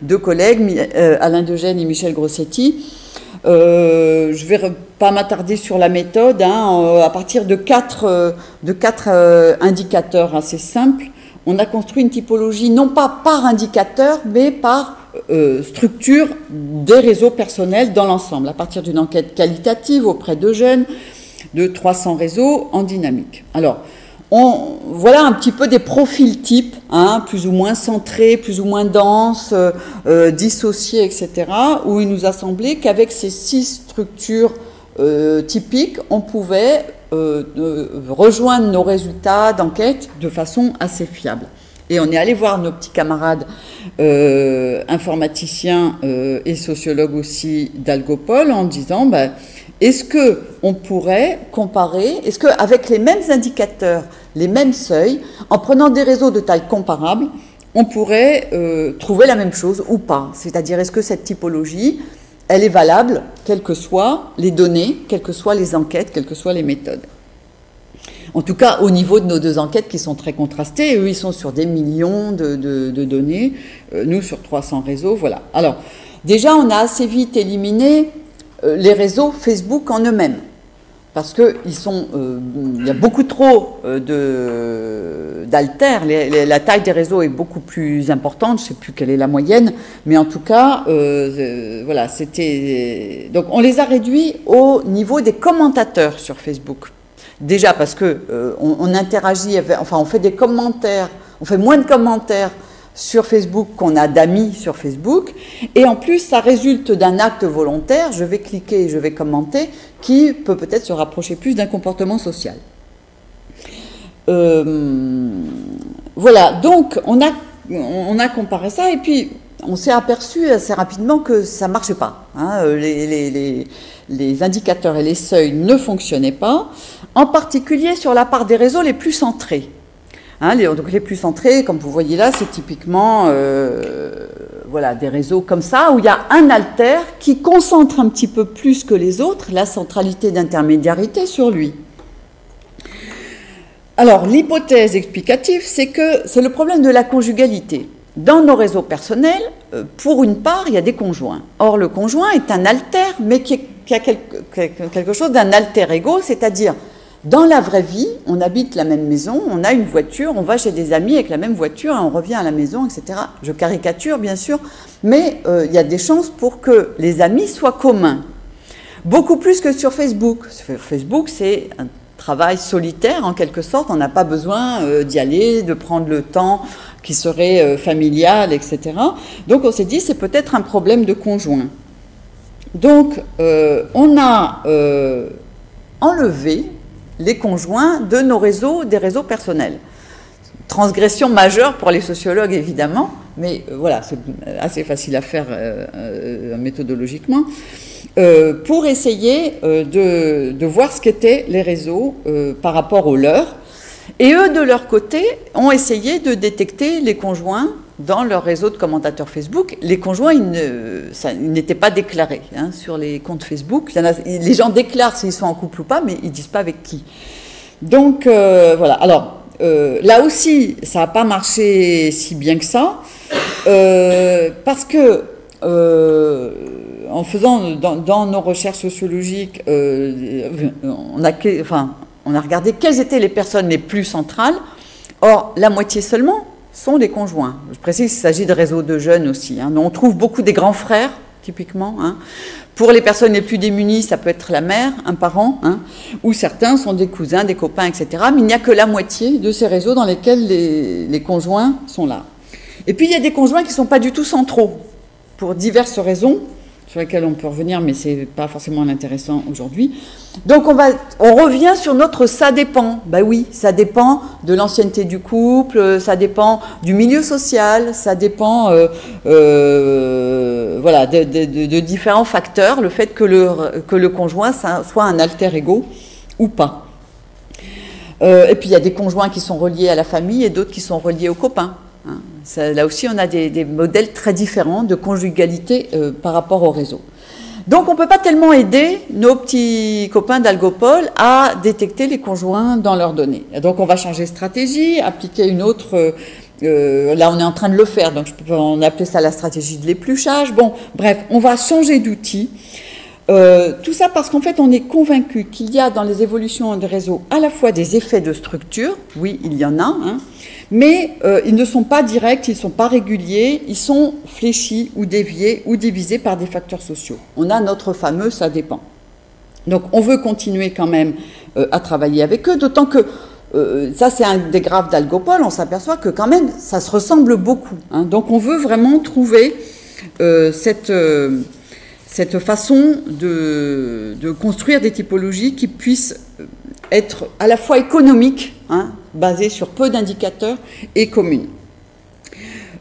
deux collègues, Alain Degène et Michel Grossetti. Je ne vais pas m'attarder sur la méthode, hein, à partir de quatre indicateurs assez simples. On a construit une typologie non pas par indicateur, mais par structure des réseaux personnels dans l'ensemble, à partir d'une enquête qualitative auprès de jeunes, de 300 réseaux en dynamique. Alors, voilà un petit peu des profils types, hein, plus ou moins centrés, plus ou moins denses, dissociés, etc., où il nous a semblé qu'avec ces 6 structures typiques, on pouvait rejoindre nos résultats d'enquête de façon assez fiable. Et on est allé voir nos petits camarades informaticiens et sociologues aussi d'Algopol en disant... est-ce qu'on pourrait comparer, est-ce qu'avec les mêmes indicateurs, les mêmes seuils, en prenant des réseaux de taille comparable, on pourrait trouver la même chose ou pas? C'est-à-dire, est-ce que cette typologie, elle est valable, quelles que soient les données, quelles que soient les enquêtes, quelles que soient les méthodes? En tout cas, au niveau de nos deux enquêtes qui sont très contrastées, eux, ils sont sur des millions de données, nous sur 300 réseaux, voilà. Alors, déjà, on a assez vite éliminé les réseaux Facebook en eux-mêmes, parce qu'il y a beaucoup trop d'altères, la taille des réseaux est beaucoup plus importante, je ne sais plus quelle est la moyenne, mais en tout cas, voilà, c'était... Donc on les a réduits au niveau des commentateurs sur Facebook. Déjà parce que on interagit, enfin on fait des commentaires, on fait moins de commentaires sur Facebook qu'on a d'amis sur Facebook, et en plus ça résulte d'un acte volontaire, je vais cliquer et je vais commenter, qui peut peut-être se rapprocher plus d'un comportement social. Voilà, donc on a comparé ça, et puis on s'est aperçu assez rapidement que ça ne marchait pas. Hein, les indicateurs et les seuils ne fonctionnaient pas, en particulier sur la part des réseaux les plus centrés. Hein, donc les plus centrés, comme vous voyez là, c'est typiquement voilà, des réseaux comme ça, où il y a un alter qui concentre un petit peu plus que les autres la centralité d'intermédiarité sur lui. Alors, l'hypothèse explicative, c'est que c'est le problème de la conjugalité. Dans nos réseaux personnels, pour une part, il y a des conjoints. Or, le conjoint est un alter, mais qui a quelque chose d'un alter ego, c'est-à-dire, dans la vraie vie, on habite la même maison, on a une voiture, on va chez des amis avec la même voiture, on revient à la maison, etc. Je caricature, bien sûr, mais il y a des chances pour que les amis soient communs. Beaucoup plus que sur Facebook. Sur Facebook, c'est un travail solitaire en quelque sorte, on n'a pas besoin d'y aller, de prendre le temps qui serait familial, etc. Donc on s'est dit c'est peut-être un problème de conjoint. Donc on a enlevé les conjoints de nos réseaux, des réseaux personnels. Transgression majeure pour les sociologues évidemment, mais voilà, c'est assez facile à faire méthodologiquement. Pour essayer de voir ce qu'étaient les réseaux par rapport aux leurs. Et eux, de leur côté, ont essayé de détecter les conjoints dans leur réseau de commentateurs Facebook. Les conjoints, ils n'étaient pas déclarés hein, sur les comptes Facebook. Les gens déclarent s'ils sont en couple ou pas, mais ils ne disent pas avec qui. Donc, voilà. Alors, là aussi, ça n'a pas marché si bien que ça, parce que... en faisant dans nos recherches sociologiques, on a regardé quelles étaient les personnes les plus centrales. Or, la moitié seulement sont des conjoints. Je précise qu'il s'agit de réseaux de jeunes aussi. Hein. On trouve beaucoup des grands frères, typiquement. Hein. Pour les personnes les plus démunies, ça peut être la mère, un parent, hein, ou certains sont des cousins, des copains, etc. Mais il n'y a que la moitié de ces réseaux dans lesquels les conjoints sont là. Et puis, il y a des conjoints qui ne sont pas du tout centraux, pour diverses raisons, sur lesquelles on peut revenir, mais ce n'est pas forcément intéressant aujourd'hui. Donc on revient sur notre « ça dépend ». Ben oui, ça dépend de l'ancienneté du couple, ça dépend du milieu social, ça dépend voilà, de différents facteurs, le fait que le conjoint soit un alter ego ou pas. Et puis il y a des conjoints qui sont reliés à la famille et d'autres qui sont reliés aux copains. Hein. Ça, là aussi, on a des modèles très différents de conjugalité par rapport au réseau. Donc, on ne peut pas tellement aider nos petits copains d'Algopol à détecter les conjoints dans leurs données. Et donc, on va changer de stratégie, appliquer une autre... là, on est en train de le faire, donc on appelle ça la stratégie de l'épluchage. Bon, bref, on va changer d'outil. Tout ça parce qu'en fait, on est convaincu qu'il y a dans les évolutions des réseaux à la fois des effets de structure, oui, il y en a, hein, mais ils ne sont pas directs, ils ne sont pas réguliers, ils sont fléchis ou déviés ou divisés par des facteurs sociaux. On a notre fameux « ça dépend ». Donc, on veut continuer quand même à travailler avec eux, d'autant que ça, c'est un des graphes d'Algopol, on s'aperçoit que quand même, ça se ressemble beaucoup. Hein. Donc, on veut vraiment trouver cette façon de construire des typologies qui puissent être à la fois économiques, hein, basées sur peu d'indicateurs, et communes.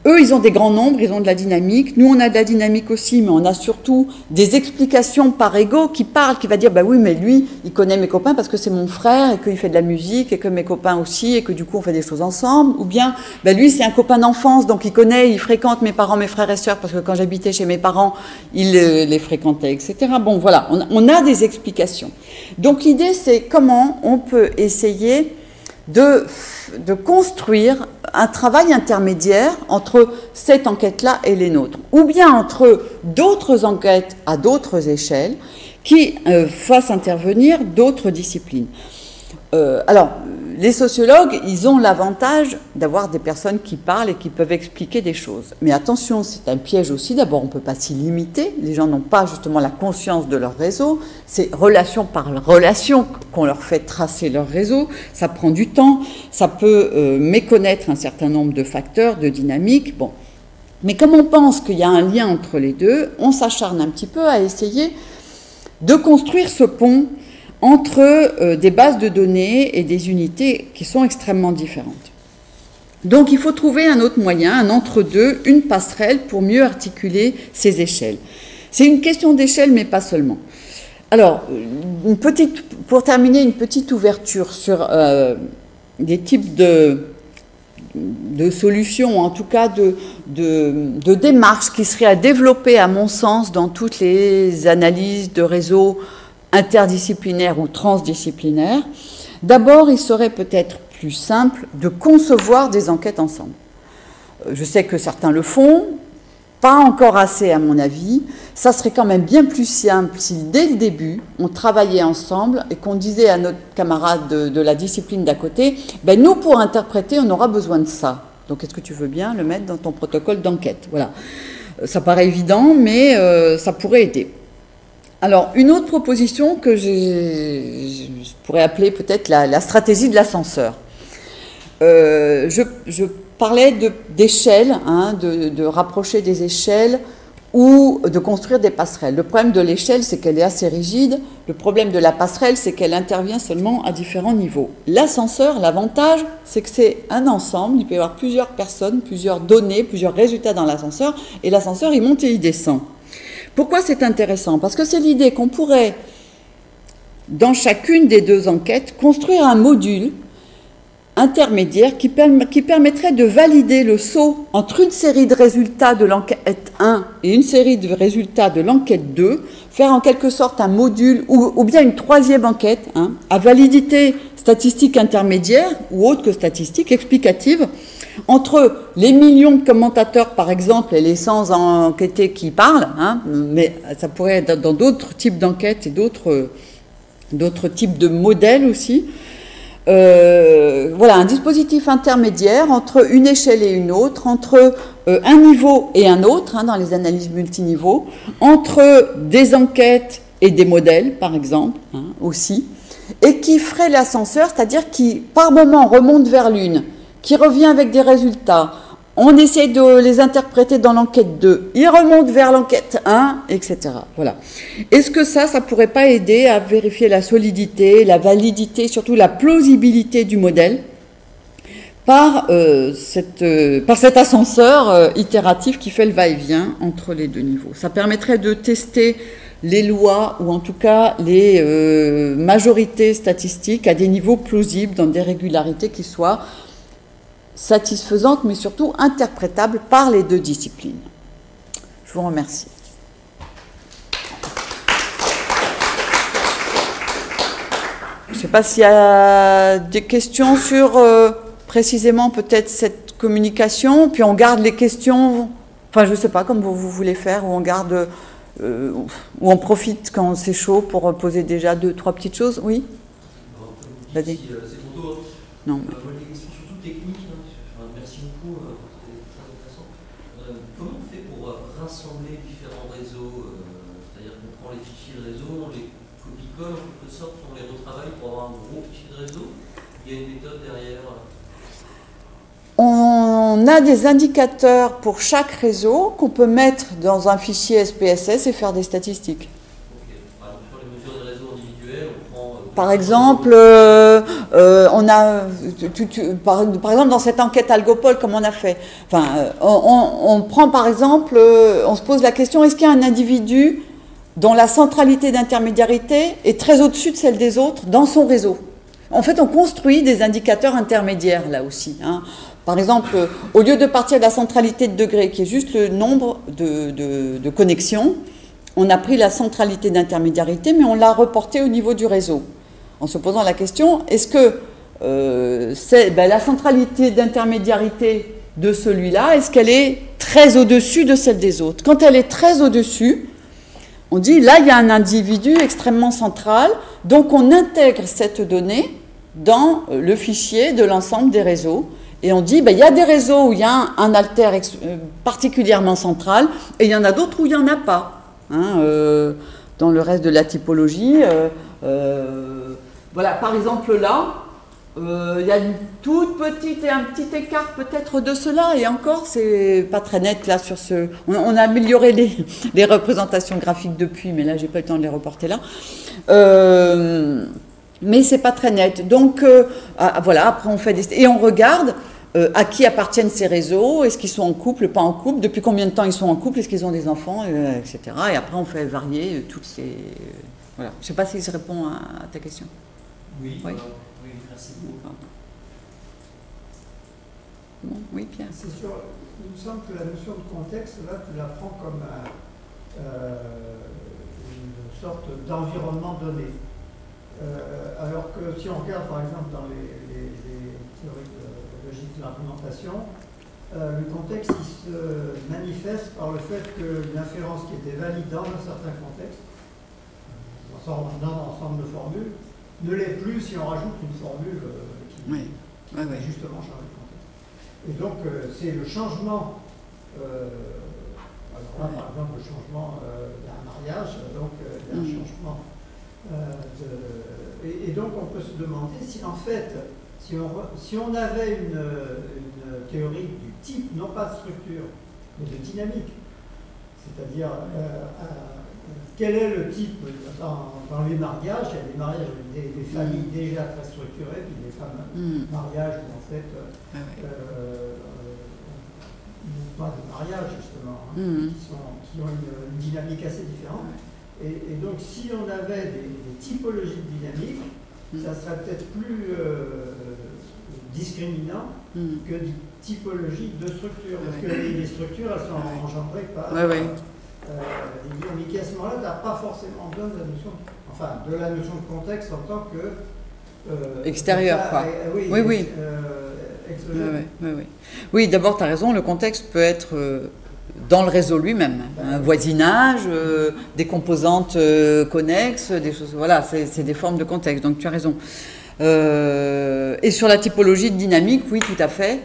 Eux, ils ont des grands nombres, ils ont de la dynamique. Nous, on a de la dynamique aussi, mais on a surtout des explications par ego qui parlent, qui va dire, bah oui, mais lui, il connaît mes copains parce que c'est mon frère et qu'il fait de la musique et que mes copains aussi et que du coup, on fait des choses ensemble. Ou bien, bah lui, c'est un copain d'enfance, donc il connaît, il fréquente mes parents, mes frères et sœurs parce que quand j'habitais chez mes parents, il les fréquentait, etc. Bon, voilà, on a des explications. Donc, l'idée, c'est comment on peut essayer de construire un travail intermédiaire entre cette enquête-là et les nôtres, ou bien entre d'autres enquêtes à d'autres échelles qui fassent intervenir d'autres disciplines. Alors, les sociologues, ils ont l'avantage d'avoir des personnes qui parlent et qui peuvent expliquer des choses. Mais attention, c'est un piège aussi. D'abord, on ne peut pas s'y limiter. Les gens n'ont pas justement la conscience de leur réseau. C'est relation par relation qu'on leur fait tracer leur réseau. Ça prend du temps. Ça peut méconnaître un certain nombre de facteurs, de dynamiques. Bon. Mais comme on pense qu'il y a un lien entre les deux, on s'acharne un petit peu à essayer de construire ce pont entre des bases de données et des unités qui sont extrêmement différentes. Donc il faut trouver un autre moyen, un entre-deux, une passerelle pour mieux articuler ces échelles. C'est une question d'échelle, mais pas seulement. Alors, pour terminer, une petite ouverture sur des types de solutions, en tout cas de démarches qui seraient à développer, à mon sens, dans toutes les analyses de réseaux interdisciplinaires ou transdisciplinaires. D'abord, il serait peut-être plus simple de concevoir des enquêtes ensemble. Je sais que certains le font, pas encore assez à mon avis. Ça serait quand même bien plus simple si dès le début, on travaillait ensemble et qu'on disait à notre camarade de la discipline d'à côté, ben nous, pour interpréter, on aura besoin de ça. Donc, est-ce que tu veux bien le mettre dans ton protocole d'enquête? Voilà. Ça paraît évident, mais ça pourrait aider. Alors, une autre proposition que je pourrais appeler peut-être la stratégie de l'ascenseur. Je parlais d'échelle, hein, de rapprocher des échelles ou de construire des passerelles. Le problème de l'échelle, c'est qu'elle est assez rigide. Le problème de la passerelle, c'est qu'elle intervient seulement à différents niveaux. L'ascenseur, l'avantage, c'est que c'est un ensemble. Il peut y avoir plusieurs personnes, plusieurs données, plusieurs résultats dans l'ascenseur. Et l'ascenseur, il monte et il descend. Pourquoi c'est intéressant? Parce que c'est l'idée qu'on pourrait, dans chacune des deux enquêtes, construire un module intermédiaire qui permettrait de valider le saut entre une série de résultats de l'enquête 1 et une série de résultats de l'enquête 2, faire en quelque sorte un module ou bien une troisième enquête, hein, à validité statistique intermédiaire ou autre que statistique explicative, entre les millions de commentateurs, par exemple, et les 100 enquêtés qui parlent, hein, mais ça pourrait être dans d'autres types d'enquêtes et d'autres types de modèles aussi. Voilà, un dispositif intermédiaire entre une échelle et une autre, entre un niveau et un autre, hein, dans les analyses multiniveaux, entre des enquêtes et des modèles, par exemple, hein, aussi, et qui ferait l'ascenseur, c'est-à-dire qui, par moment, remonte vers l'une, qui revient avec des résultats. On essaie de les interpréter dans l'enquête 2, ils remontent vers l'enquête 1, etc. Voilà. Est-ce que ça pourrait pas aider à vérifier la solidité, la validité, surtout la plausibilité du modèle par cet ascenseur itératif qui fait le va-et-vient entre les deux niveaux? Ça permettrait de tester les lois, ou en tout cas les majorités statistiques à des niveaux plausibles, dans des régularités qui soient satisfaisante, mais surtout interprétable par les deux disciplines. Je vous remercie. Je ne sais pas s'il y a des questions sur précisément peut-être cette communication, puis on garde les questions, enfin je ne sais pas, comme vous voulez faire, ou on garde, ou on profite quand c'est chaud pour poser déjà 2-3 petites choses. Oui. Vas-y. C'est ton tour. Non. Des questions surtout techniques. Merci beaucoup, c'était très intéressant. Comment on fait pour rassembler différents réseaux? C'est-à-dire qu'on prend les fichiers de réseau, on les copie-colle en quelque sorte, on les retravaille pour avoir un gros fichier de réseau. Il y a une méthode derrière. On a des indicateurs pour chaque réseau qu'on peut mettre dans un fichier SPSS et faire des statistiques. Par exemple, par exemple, dans cette enquête Algopol, comme on a fait, enfin, on prend par exemple, on se pose la question, est-ce qu'il y a un individu dont la centralité d'intermédiarité est très au-dessus de celle des autres dans son réseau? En fait, on construit des indicateurs intermédiaires là aussi, hein. Par exemple, au lieu de partir de la centralité de degré, qui est juste le nombre de connexions, on a pris la centralité d'intermédiarité, mais on l'a reportée au niveau du réseau. En se posant la question, est-ce que la centralité d'intermédiarité de celui-là, est-ce qu'elle est très au-dessus de celle des autres? Quand elle est très au-dessus, on dit, là, il y a un individu extrêmement central, donc on intègre cette donnée dans le fichier de l'ensemble des réseaux, et on dit, il y a des réseaux où il y a un alter particulièrement central, et il y en a d'autres où il n'y en a pas. Hein, dans le reste de la typologie, voilà, par exemple là, il y a une toute petite et un petit écart peut-être de cela, et encore c'est pas très net là sur ce. On a amélioré les représentations graphiques depuis, mais là j'ai pas eu le temps de les reporter là. Mais c'est pas très net. Donc voilà, après on fait des et on regarde. À qui appartiennent ces réseaux? Est-ce qu'ils sont en couple, pas en couple? Depuis combien de temps ils sont en couple? Est-ce qu'ils ont des enfants, etc. Et après, on fait varier toutes ces... Voilà. Je ne sais pas si ça répond à ta question. Oui, oui, merci beaucoup. Bon, oui, Pierre. C'est sûr, il me semble que la notion de contexte, là, tu la prends comme une sorte d'environnement donné. Alors que si on regarde, par exemple, dans les théories de logique de l'argumentation, le contexte il se manifeste par le fait que l'inférence qui était valide dans un certain contexte, dans un ensemble de formules, ne l'est plus si on rajoute une formule qui va justement changer le contexte. Et donc c'est le changement Alors là, par exemple, le changement d'un mariage, donc il y a un changement et donc on peut se demander si en fait, si on avait une théorie du type, non pas de structure, mais de dynamique, c'est-à-dire quel est le type dans les mariages, il y a des mariages avec des familles déjà très structurées, puis des mariages où en fait pas de mariage justement, qui ont une dynamique assez différente. Et donc si on avait des typologies de dynamique, ça serait peut-être plus discriminant que des typologies de structure, parce que les structures, elles sont engendrées par les dynamiques. Et à ce moment-là, tu n'as pas forcément besoin de la notion de contexte en tant que extérieur, quoi. Oui. Oui, d'abord, tu as raison, le contexte peut être dans le réseau lui-même, un voisinage, des composantes connexes, des choses, voilà, c'est des formes de contexte, donc tu as raison. Et sur la typologie de dynamique, oui, tout à fait.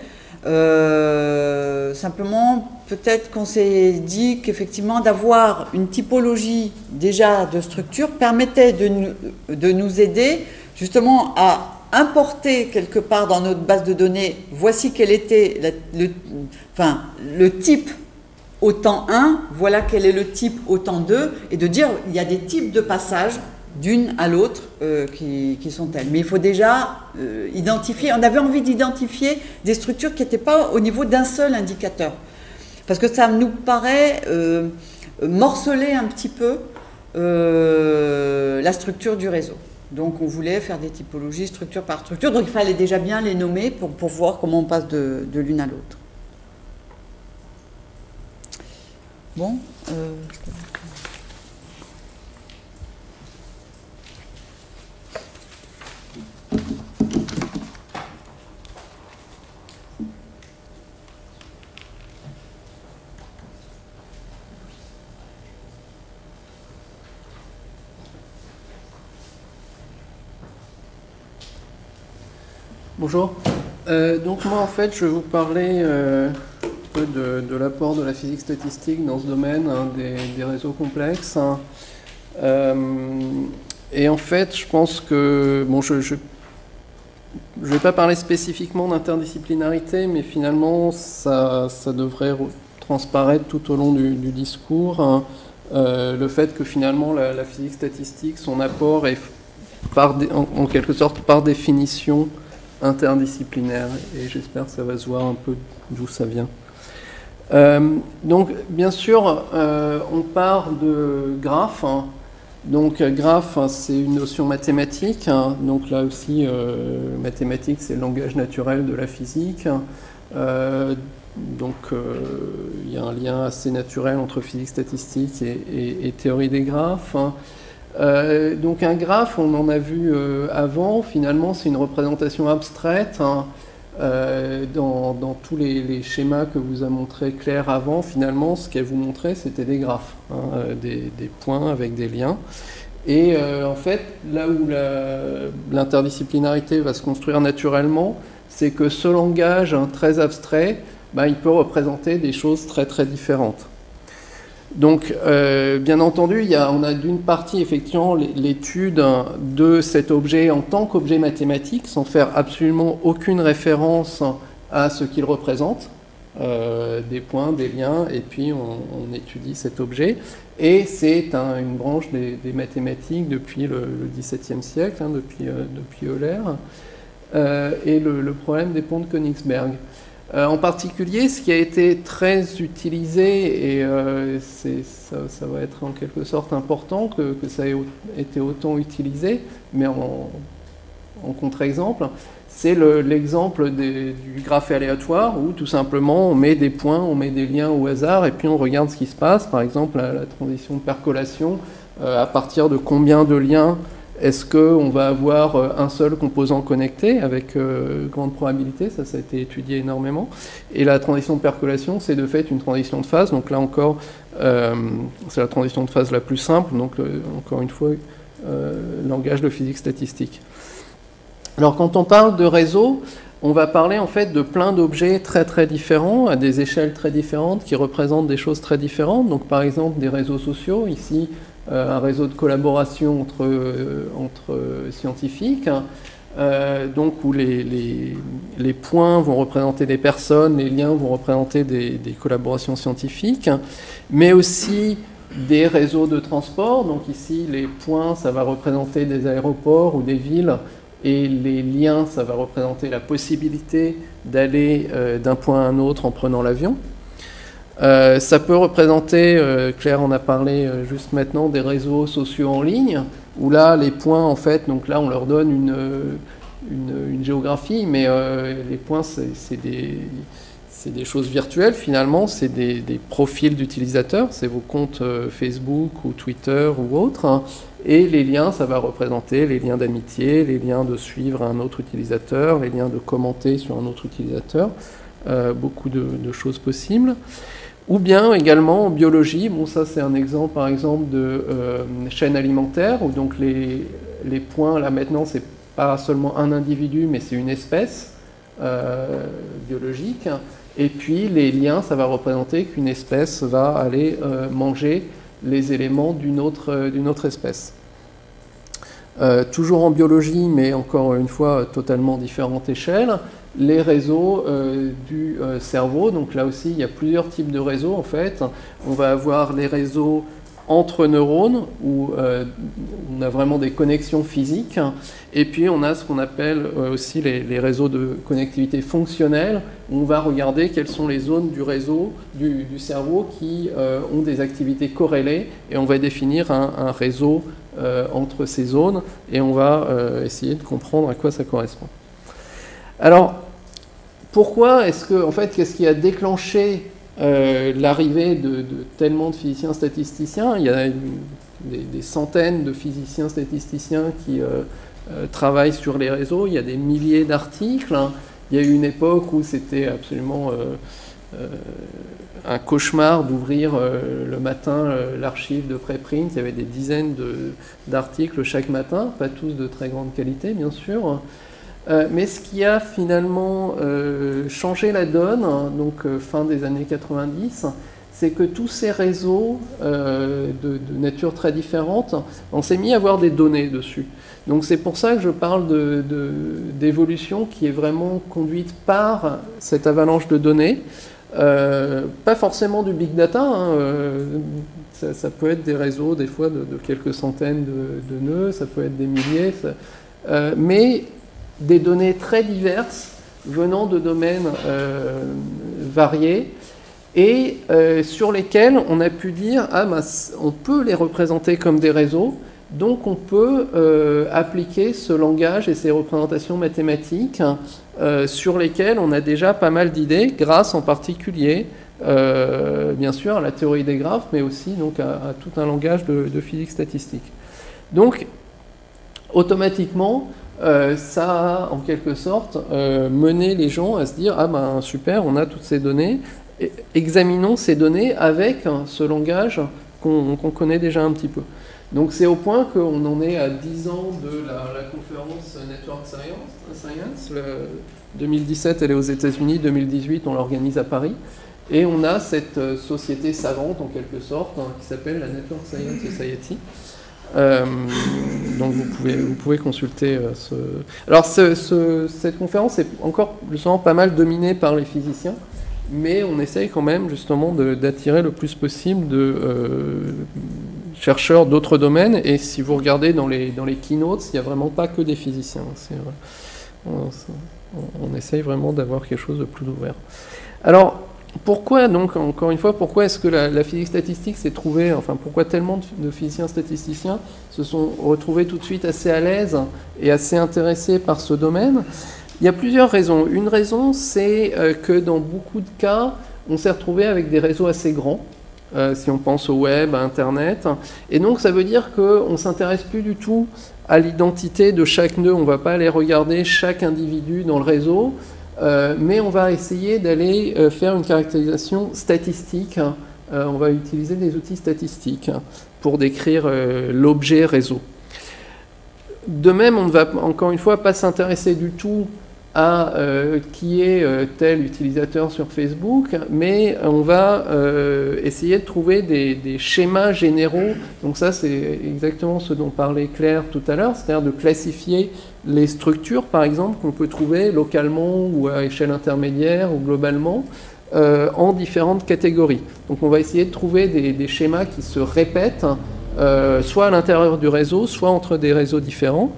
Simplement, peut-être qu'on s'est dit qu'effectivement, d'avoir une typologie déjà de structure permettait de nous aider justement à importer quelque part dans notre base de données, voici quel était le type au temps 1, voilà quel est le type au temps 2, et de dire il y a des types de passages d'une à l'autre qui sont tels. Mais il faut déjà identifier, on avait envie d'identifier des structures qui n'étaient pas au niveau d'un seul indicateur. Parce que ça nous paraît morceler un petit peu la structure du réseau. Donc on voulait faire des typologies structure par structure, donc il fallait déjà bien les nommer pour voir comment on passe de l'une à l'autre. Bon, Bonjour. Donc moi en fait je vais vous parler un peu de l'apport de la physique statistique dans ce domaine des réseaux complexes. Et en fait je pense que, bon je vais pas parler spécifiquement d'interdisciplinarité, mais finalement ça devrait transparaître tout au long du discours. Le fait que finalement la physique statistique, son apport est en quelque sorte par définition interdisciplinaire, et j'espère que ça va se voir un peu d'où ça vient. Donc bien sûr on part de graphes, donc graphe c'est une notion mathématique, donc là aussi mathématique c'est le langage naturel de la physique, donc il y a un lien assez naturel entre physique statistique et théorie des graphes. Donc un graphe, on en a vu avant, finalement c'est une représentation abstraite dans tous les schémas que vous a montré Claire avant. Finalement ce qu'elle vous montrait c'était des graphes, des points avec des liens, et en fait là où l'interdisciplinarité va se construire naturellement, c'est que ce langage très abstrait, il peut représenter des choses très très différentes. Donc, bien entendu, on a d'une partie effectivement l'étude de cet objet en tant qu'objet mathématique, sans faire absolument aucune référence à ce qu'il représente, des points, des liens, et puis on étudie cet objet. Et c'est une branche des mathématiques depuis le XVIIe siècle, depuis Euler, et le problème des ponts de Königsberg. En particulier, ce qui a été très utilisé, et ça va être en quelque sorte important que ça ait été autant utilisé, mais en contre-exemple, c'est l'exemple du graphe aléatoire, où tout simplement on met des points, on met des liens au hasard, et puis on regarde ce qui se passe. Par exemple, la transition de percolation, à partir de combien de liens est-ce qu'on va avoir un seul composant connecté avec grande probabilité? Ça a été étudié énormément. Et la transition de percolation, c'est de fait une transition de phase. Donc là encore, c'est la transition de phase la plus simple. Donc encore une fois, langage de physique statistique. Alors quand on parle de réseau, on va parler en fait de plein d'objets très très différents, à des échelles très différentes, qui représentent des choses très différentes. Donc par exemple des réseaux sociaux, ici un réseau de collaboration entre scientifiques, donc où les points vont représenter des personnes, les liens vont représenter des collaborations scientifiques, mais aussi des réseaux de transport. Donc ici les points, ça va représenter des aéroports ou des villes, et les liens, ça va représenter la possibilité d'aller d'un point à un autre en prenant l'avion. Ça peut représenter, Claire en a parlé juste maintenant, des réseaux sociaux en ligne, où là, les points, en fait, donc là, on leur donne une géographie, mais les points, c'est des choses virtuelles, finalement, c'est des profils d'utilisateurs, c'est vos comptes Facebook ou Twitter ou autres, hein. Et les liens, ça va représenter les liens d'amitié, les liens de suivre un autre utilisateur, les liens de commenter sur un autre utilisateur, beaucoup de choses possibles. Ou bien également en biologie, bon ça c'est un exemple par exemple de chaîne alimentaire, où donc les points, là maintenant c'est pas seulement un individu, mais c'est une espèce biologique, et puis les liens, ça va représenter qu'une espèce va aller manger les éléments d'une autre espèce. Toujours en biologie, mais encore une fois totalement différente échelle, les réseaux du cerveau. Donc là aussi, il y a plusieurs types de réseaux en fait. On va avoir les réseaux entre neurones, où on a vraiment des connexions physiques, et puis on a ce qu'on appelle aussi les réseaux de connectivité fonctionnelle, où on va regarder quelles sont les zones du réseau, du cerveau qui ont des activités corrélées, et on va définir un réseau entre ces zones, et on va essayer de comprendre à quoi ça correspond. Alors, pourquoi est-ce que, en fait, qu'est-ce qui a déclenché l'arrivée de tellement de physiciens statisticiens? Il y a des centaines de physiciens statisticiens qui travaillent sur les réseaux, il y a des milliers d'articles, hein. Il y a eu une époque où c'était absolument un cauchemar d'ouvrir le matin l'archive de préprint. Il y avait des dizaines d'articles chaque matin, pas tous de très grande qualité bien sûr. Mais ce qui a finalement changé la donne, donc fin des années 90, c'est que tous ces réseaux de nature très différente, on s'est mis à avoir des données dessus. Donc c'est pour ça que je parle d'évolution qui est vraiment conduite par cette avalanche de données. Pas forcément du big data, hein, ça peut être des réseaux des fois de quelques centaines de nœuds, ça peut être des milliers, mais des données très diverses venant de domaines variés, et sur lesquels on a pu dire « Ah, ben, on peut les représenter comme des réseaux, donc on peut appliquer ce langage et ces représentations mathématiques sur lesquelles on a déjà pas mal d'idées, grâce en particulier, bien sûr, à la théorie des graphes, mais aussi donc, à tout un langage de physique statistique. » Donc, automatiquement, ça a en quelque sorte mené les gens à se dire « Ah ben super, on a toutes ces données, examinons ces données avec ce langage qu'on connaît déjà un petit peu. » Donc c'est au point qu'on en est à 10 ans de la conférence Network Science. 2017, elle est aux États-Unis, 2018, on l'organise à Paris. Et on a cette société savante, en quelque sorte, hein, qui s'appelle la Network Science Society. Donc vous pouvez consulter ce... Alors cette conférence est encore justement pas mal dominée par les physiciens, mais on essaye quand même justement d'attirer le plus possible de chercheurs d'autres domaines, et si vous regardez dans les keynotes, il n'y a vraiment pas que des physiciens. On essaye vraiment d'avoir quelque chose de plus ouvert. Alors, pourquoi donc, encore une fois, pourquoi est-ce que la physique statistique s'est trouvée, enfin pourquoi tellement de physiciens statisticiens se sont retrouvés tout de suite assez à l'aise et assez intéressés par ce domaine? Il y a plusieurs raisons. Une raison, c'est que dans beaucoup de cas, on s'est retrouvé avec des réseaux assez grands, si on pense au web, à Internet, et donc ça veut dire qu'on ne s'intéresse plus du tout à l'identité de chaque nœud, on ne va pas aller regarder chaque individu dans le réseau, mais on va essayer d'aller faire une caractérisation statistique. On va utiliser des outils statistiques pour décrire l'objet réseau. De même, on ne va encore une fois pas s'intéresser du tout à qui est tel utilisateur sur Facebook, mais on va essayer de trouver des schémas généraux. Donc ça, c'est exactement ce dont parlait Claire tout à l'heure, c'est-à-dire de classifier les structures, par exemple, qu'on peut trouver localement ou à échelle intermédiaire ou globalement, en différentes catégories. Donc on va essayer de trouver des schémas qui se répètent, soit à l'intérieur du réseau, soit entre des réseaux différents.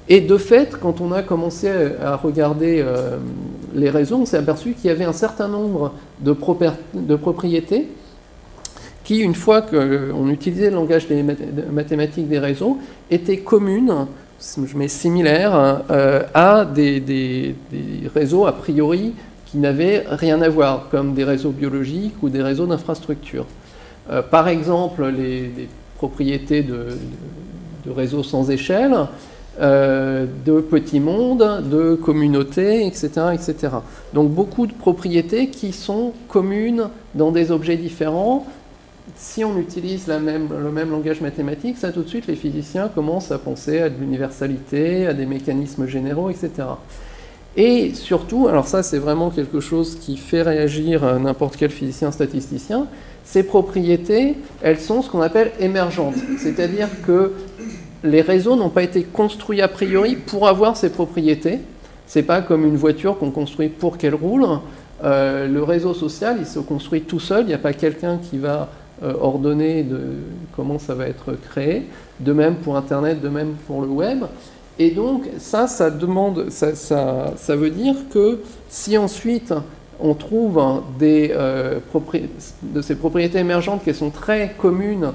Et de fait, quand on a commencé à regarder les réseaux, on s'est aperçu qu'il y avait un certain nombre de propriétés qui, une fois qu'on utilisait le langage mathématique des réseaux, étaient communes, je mets similaires, à des réseaux a priori qui n'avaient rien à voir, comme des réseaux biologiques ou des réseaux d'infrastructures. Par exemple, les propriétés de réseaux sans échelle, de petits mondes, de communautés, etc., etc. Donc beaucoup de propriétés qui sont communes dans des objets différents. Si on utilise le même langage mathématique, ça tout de suite les physiciens commencent à penser à de l'universalité, à des mécanismes généraux, etc. Et surtout, alors ça c'est vraiment quelque chose qui fait réagir n'importe quel physicien statisticien, ces propriétés, elles sont ce qu'on appelle émergentes, c'est-à-dire que les réseaux n'ont pas été construits a priori pour avoir ces propriétés. C'est pas comme une voiture qu'on construit pour qu'elle roule. Le réseau social, il se construit tout seul. Il n'y a pas quelqu'un qui va ordonner de comment ça va être créé. De même pour Internet, de même pour le web. Et donc ça veut dire que si ensuite on trouve de ces propriétés émergentes qui sont très communes,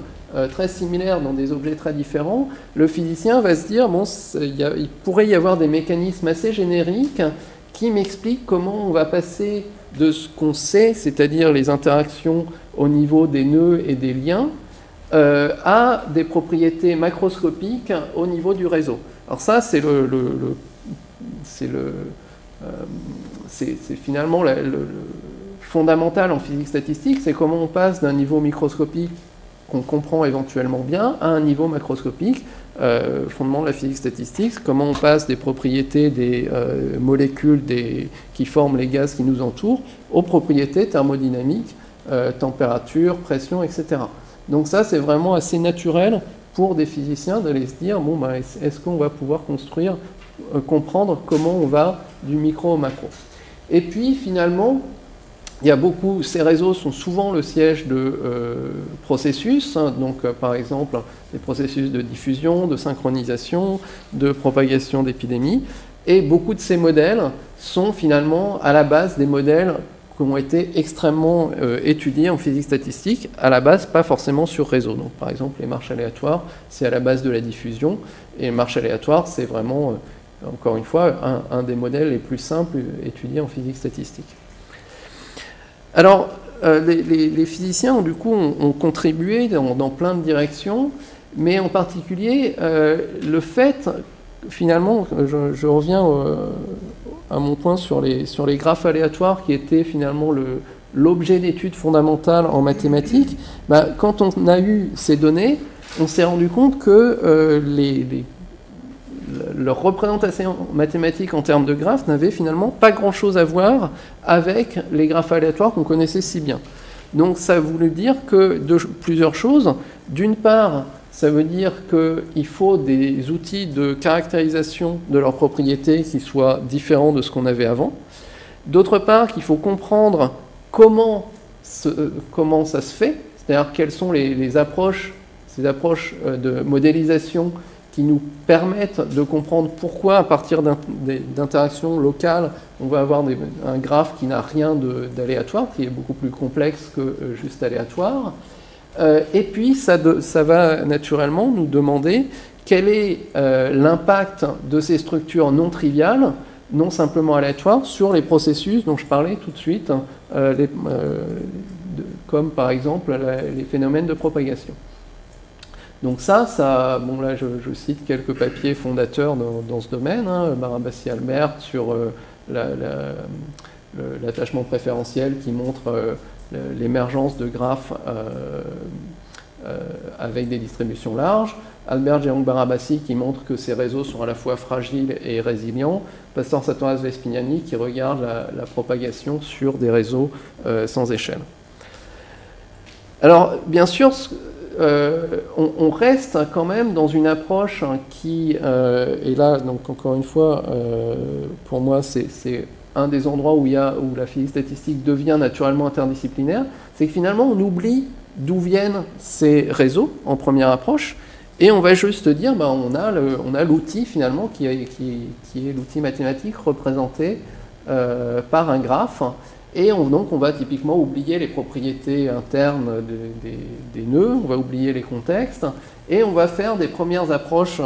très similaires dans des objets très différents, le physicien va se dire, bon, il pourrait y avoir des mécanismes assez génériques qui m'expliquent comment on va passer de ce qu'on sait, c'est-à-dire les interactions au niveau des nœuds et des liens, à des propriétés macroscopiques au niveau du réseau. Alors ça, c'est finalement le fondamental en physique statistique, c'est comment on passe d'un niveau microscopique qu'on comprend éventuellement bien à un niveau macroscopique, fondement de la physique statistique, comment on passe des propriétés des molécules qui forment les gaz qui nous entourent aux propriétés thermodynamiques, température, pression, etc. Donc ça, c'est vraiment assez naturel pour des physiciens d'aller se dire, bon, bah, est-ce qu'on va pouvoir comprendre comment on va du micro au macro. Et puis, finalement, ces réseaux sont souvent le siège de processus, donc par exemple des processus de diffusion, de synchronisation, de propagation d'épidémies, et beaucoup de ces modèles sont finalement à la base des modèles qui ont été extrêmement étudiés en physique statistique, à la base pas forcément sur réseau. Donc par exemple les marches aléatoires, c'est à la base de la diffusion, et les marches aléatoires, c'est vraiment, encore une fois, un des modèles les plus simples étudiés en physique statistique. Alors, les physiciens ont contribué dans plein de directions, mais en particulier le fait, finalement, je reviens à mon point sur les graphes aléatoires qui étaient finalement l'objet d'étude fondamentale en mathématiques. Quand on a eu ces données, on s'est rendu compte que leur représentation mathématique en termes de graphes n'avait finalement pas grand-chose à voir avec les graphes aléatoires qu'on connaissait si bien. Donc ça voulait dire que plusieurs choses. D'une part, ça veut dire qu'il faut des outils de caractérisation de leurs propriétés qui soient différents de ce qu'on avait avant. D'autre part, qu'il faut comprendre comment ça se fait, c'est-à-dire quelles sont ces approches de modélisation qui nous permettent de comprendre pourquoi, à partir d'interactions locales, on va avoir un graphe qui n'a rien d'aléatoire, qui est beaucoup plus complexe que juste aléatoire. Et puis, ça va naturellement nous demander quel est l'impact de ces structures non triviales, non simplement aléatoires, sur les processus dont je parlais tout de suite, comme par exemple les phénomènes de propagation. Donc bon là je cite quelques papiers fondateurs dans ce domaine, Barabasi-Albert sur l'attachement préférentiel qui montre l'émergence de graphes avec des distributions larges, Albert Djerong-Barabasi qui montre que ces réseaux sont à la fois fragiles et résilients, Pastor Satoras Vespignani qui regarde la propagation sur des réseaux sans échelle. Alors, bien sûr, on reste quand même dans une approche qui, et là, donc encore une fois, pour moi, c'est un des endroits où la physique statistique devient naturellement interdisciplinaire, c'est que finalement, on oublie d'où viennent ces réseaux en première approche, et on va juste dire, bah, on a l'outil finalement qui est l'outil mathématique représenté par un graphe. Et donc on va typiquement oublier les propriétés internes des nœuds, on va oublier les contextes, et on va faire des premières approches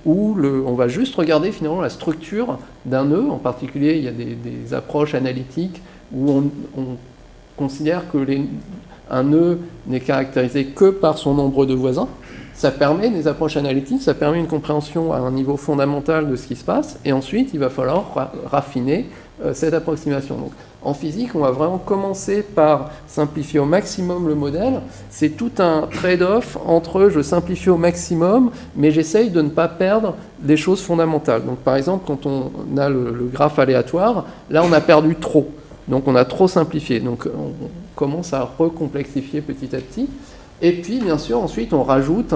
où on va juste regarder finalement la structure d'un nœud. En particulier, il y a des approches analytiques où on considère que un nœud n'est caractérisé que par son nombre de voisins. Ça permet des approches analytiques, ça permet une compréhension à un niveau fondamental de ce qui se passe, et ensuite il va falloir raffiner cette approximation. Donc, en physique, on va vraiment commencer par simplifier au maximum le modèle. C'est tout un trade-off entre je simplifie au maximum, mais j'essaye de ne pas perdre des choses fondamentales. Donc, par exemple, quand on a le graphe aléatoire, là, on a perdu trop. Donc, on a trop simplifié. Donc, on commence à recomplexifier petit à petit. Et puis, bien sûr, ensuite, on rajoute,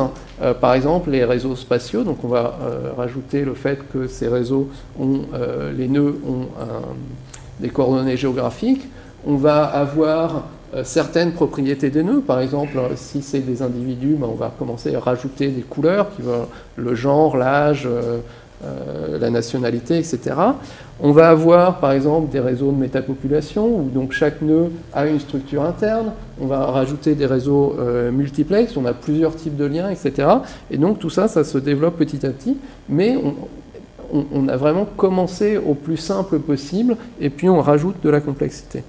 par exemple, les réseaux spatiaux. Donc, on va rajouter le fait que ces réseaux les nœuds ont des coordonnées géographiques. On va avoir certaines propriétés des nœuds. Par exemple, si c'est des individus, on va commencer à rajouter des couleurs, le genre, l'âge, la nationalité, etc. On va avoir, par exemple, des réseaux de métapopulation, où donc chaque nœud a une structure interne. On va rajouter des réseaux multiplex, on a plusieurs types de liens, etc. Et donc tout ça, ça se développe petit à petit, mais on a vraiment commencé au plus simple possible, et puis on rajoute de la complexité.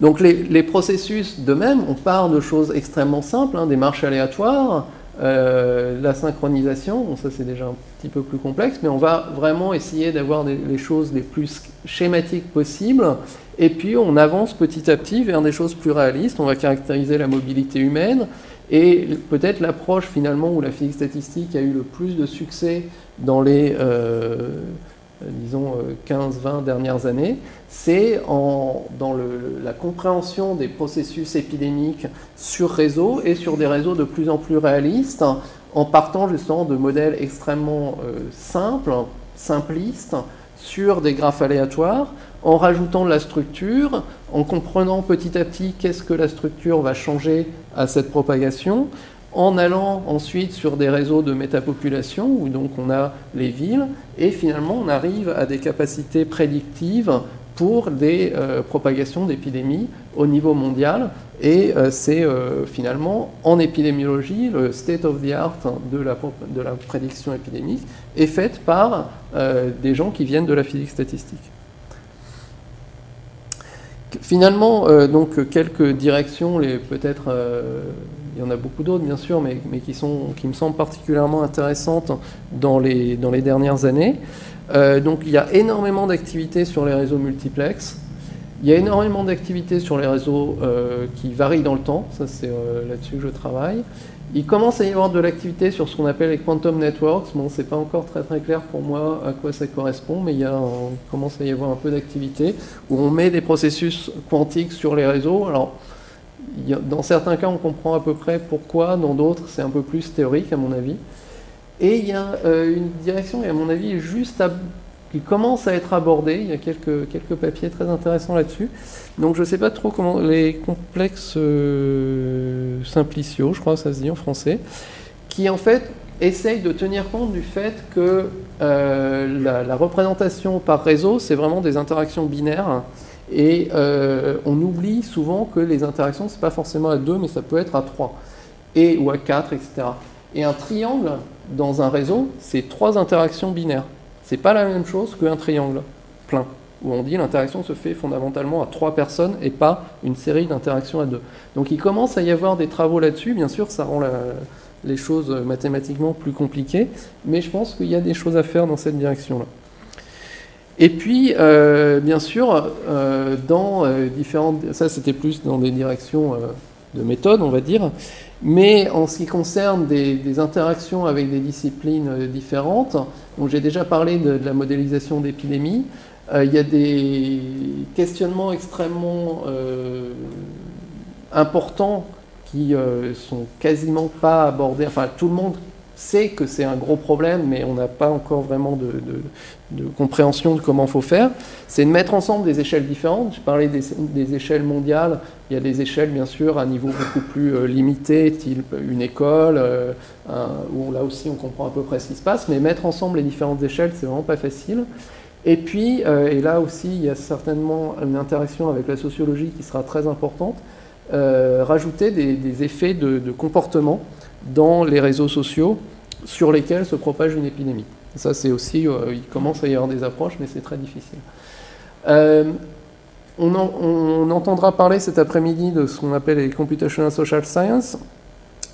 Donc les processus de même, on part de choses extrêmement simples, des marches aléatoires, la synchronisation, bon, ça c'est déjà un petit peu plus complexe, mais on va vraiment essayer d'avoir les choses les plus schématiques possibles, et puis on avance petit à petit vers des choses plus réalistes. On va caractériser la mobilité humaine, et peut-être l'approche finalement où la physique statistique a eu le plus de succès dans les disons 15-20 dernières années, c'est dans la compréhension des processus épidémiques sur réseau et sur des réseaux de plus en plus réalistes, en partant justement de modèles extrêmement simplistes, sur des graphes aléatoires, en rajoutant de la structure, en comprenant petit à petit qu'est-ce que la structure va changer à cette propagation, en allant ensuite sur des réseaux de métapopulation, où donc on a les villes, et finalement on arrive à des capacités prédictives pour des propagations d'épidémies au niveau mondial, et c'est finalement en épidémiologie, le state of the art de la prédiction épidémique est faite par des gens qui viennent de la physique statistique. Finalement, donc quelques directions, peut-être il y en a beaucoup d'autres bien sûr, mais qui me semblent particulièrement intéressantes dans les dernières années. Donc il y a énormément d'activités sur les réseaux multiplex. Il y a énormément d'activités sur les réseaux qui varient dans le temps, ça c'est là-dessus que je travaille. Il commence à y avoir de l'activité sur ce qu'on appelle les quantum networks. Bon, c'est pas encore très très clair pour moi à quoi ça correspond, mais il commence à y avoir un peu d'activité où on met des processus quantiques sur les réseaux. Alors, dans certains cas, on comprend à peu près pourquoi, dans d'autres, c'est un peu plus théorique à mon avis. Et il y a une direction, et à mon avis, qui commence à être abordée. Il y a quelques papiers très intéressants là-dessus. Donc je ne sais pas trop comment les complexes simpliciaux, je crois que ça se dit en français, qui en fait essayent de tenir compte du fait que la représentation par réseau, c'est vraiment des interactions binaires. Et on oublie souvent que les interactions, c'est pas forcément à 2, mais ça peut être à 3, ou à 4, etc. Et un triangle dans un réseau, c'est 3 interactions binaires. C'est pas la même chose qu'un triangle plein, où on dit l'interaction se fait fondamentalement à 3 personnes et pas une série d'interactions à 2. Donc il commence à y avoir des travaux là-dessus. Bien sûr, ça rend les choses mathématiquement plus compliquées, mais je pense qu'il y a des choses à faire dans cette direction-là. Et puis, bien sûr, dans différentes... Ça, c'était plus dans des directions méthode, on va dire. Mais en ce qui concerne des interactions avec des disciplines différentes, donc j'ai déjà parlé de la modélisation d'épidémies, il y a des questionnements extrêmement importants qui sont quasiment pas abordés. Enfin, tout le monde sait que c'est un gros problème, mais on n'a pas encore vraiment de compréhension de comment il faut faire. C'est de mettre ensemble des échelles différentes. Je parlais des échelles mondiales. Il y a des échelles, bien sûr, à un niveau beaucoup plus limité, type une école, où là aussi on comprend à peu près ce qui se passe. Mais mettre ensemble les différentes échelles, c'est vraiment pas facile. Et puis, et là aussi, il y a certainement une interaction avec la sociologie qui sera très importante, rajouter des effets de comportement dans les réseaux sociaux sur lesquels se propage une épidémie. Ça, c'est aussi, il commence à y avoir des approches, mais c'est très difficile. On entendra parler cet après-midi de ce qu'on appelle les computational social science.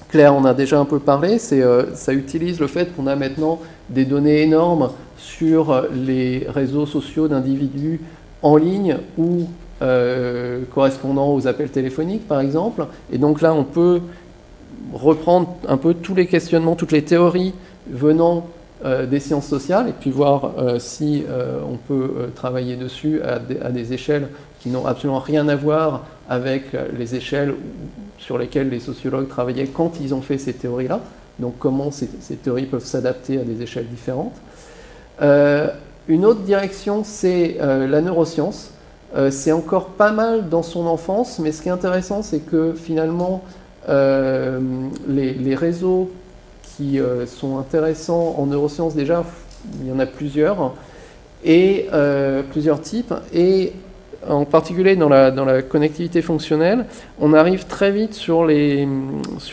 Claire en a déjà un peu parlé, ça utilise le fait qu'on a maintenant des données énormes sur les réseaux sociaux d'individus en ligne ou correspondant aux appels téléphoniques, par exemple. Et donc là, on peut reprendre un peu tous les questionnements, toutes les théories venant des sciences sociales et puis voir si on peut travailler dessus à des échelles qui n'ont absolument rien à voir avec les échelles sur lesquelles les sociologues travaillaient quand ils ont fait ces théories-là. Donc comment ces théories peuvent s'adapter à des échelles différentes. Une autre direction, c'est la neuroscience. C'est encore pas mal dans son enfance, mais ce qui est intéressant, c'est que finalement, les réseaux qui sont intéressants en neurosciences, déjà, il y en a plusieurs, et plusieurs types, et en particulier dans la connectivité fonctionnelle, on arrive très vite sur les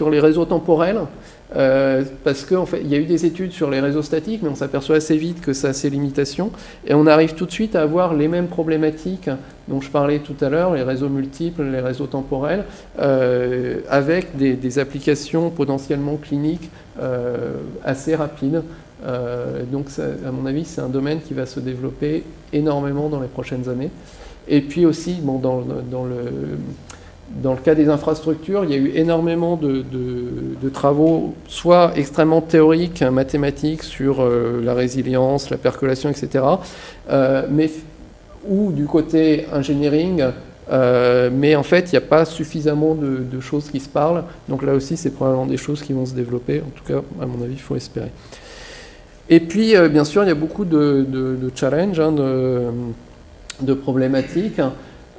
réseaux temporels, parce qu'en fait, il y a eu des études sur les réseaux statiques, mais on s'aperçoit assez vite que ça a ses limitations, et on arrive tout de suite à avoir les mêmes problématiques dont je parlais tout à l'heure, les réseaux multiples, les réseaux temporels, avec des applications potentiellement cliniques assez rapides. Donc ça, à mon avis, c'est un domaine qui va se développer énormément dans les prochaines années. Et puis aussi, bon, dans le cas des infrastructures, il y a eu énormément de travaux, soit extrêmement théoriques, mathématiques, sur la résilience, la percolation, etc., ou du côté engineering, mais en fait, il n'y a pas suffisamment de choses qui se parlent. Donc là aussi, c'est probablement des choses qui vont se développer. En tout cas, à mon avis, il faut espérer. Et puis, bien sûr, il y a beaucoup de challenges, de problématiques.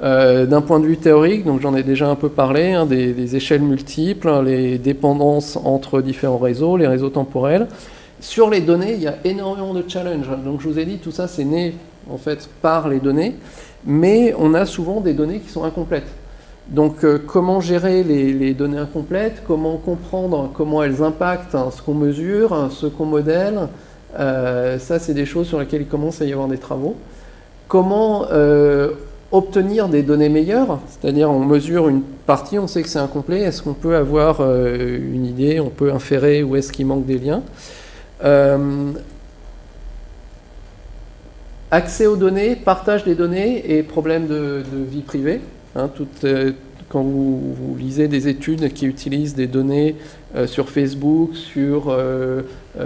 D'un point de vue théorique, donc j'en ai déjà un peu parlé, des échelles multiples, les dépendances entre différents réseaux, les réseaux temporels. Sur les données, il y a énormément de challenges. Donc je vous ai dit, tout ça c'est né en fait par les données, mais on a souvent des données qui sont incomplètes. Donc comment gérer les données incomplètes, comment comprendre comment elles impactent ce qu'on mesure, ce qu'on modèle, ça c'est des choses sur lesquelles il commence à y avoir des travaux. Comment obtenir des données meilleures, c'est-à-dire on mesure une partie, on sait que c'est incomplet, est-ce qu'on peut avoir une idée, on peut inférer où est-ce qu'il manque des liens. Accès aux données, partage des données et problème de vie privée. Quand vous lisez des études qui utilisent des données sur Facebook, sur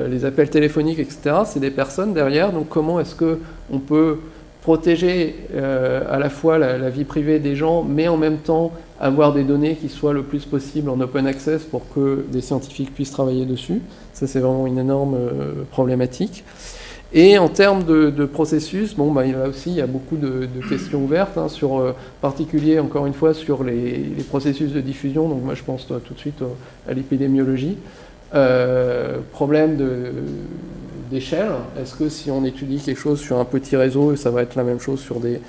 les appels téléphoniques, etc., c'est des personnes derrière, donc comment est-ce qu'on peut protéger à la fois la vie privée des gens, mais en même temps avoir des données qui soient le plus possible en open access pour que des scientifiques puissent travailler dessus. Ça, c'est vraiment une énorme problématique. Et en termes de processus, bon, bah, là aussi, il y a beaucoup de questions ouvertes, sur, en particulier, encore une fois, sur les processus de diffusion. Donc moi, je pense tout de suite à l'épidémiologie. Problème d'échelle. Est-ce que si on étudie quelque chose sur un petit réseau, ça va être la même chose sur des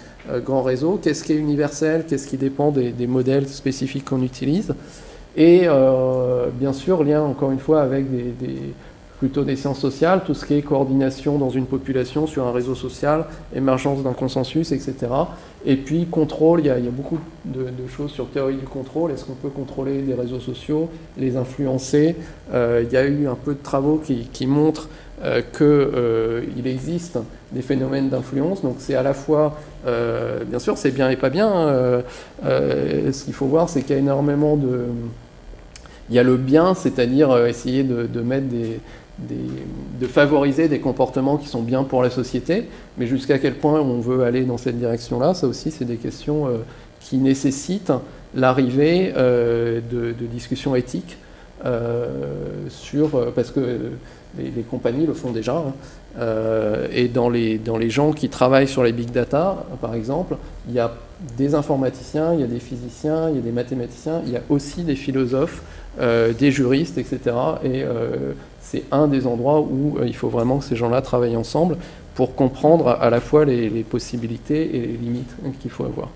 grands réseaux? Qu'est-ce qui est universel? Qu'est-ce qui dépend des modèles spécifiques qu'on utilise? Et bien sûr, lien encore une fois avec plutôt des sciences sociales, tout ce qui est coordination dans une population sur un réseau social, émergence d'un consensus, etc. Et puis contrôle, il y a beaucoup de choses sur théorie du contrôle. Est-ce qu'on peut contrôler des réseaux sociaux, les influencer? Il y a eu un peu de travaux qui montrent qu'il existe des phénomènes d'influence. Donc c'est à la fois, bien sûr, c'est bien et pas bien. Ce qu'il faut voir, c'est qu'il y a énormément de... Il y a le bien, c'est-à-dire essayer de mettre de favoriser des comportements qui sont bien pour la société, mais jusqu'à quel point on veut aller dans cette direction-là, ça aussi, c'est des questions qui nécessitent l'arrivée de discussions éthiques parce que les compagnies le font déjà, hein, et dans les gens qui travaillent sur les big data, par exemple, il y a des informaticiens, il y a des physiciens, il y a des mathématiciens, il y a aussi des philosophes, des juristes, etc. Et c'est un des endroits où il faut vraiment que ces gens-là travaillent ensemble pour comprendre à la fois les possibilités et les limites qu'il faut avoir.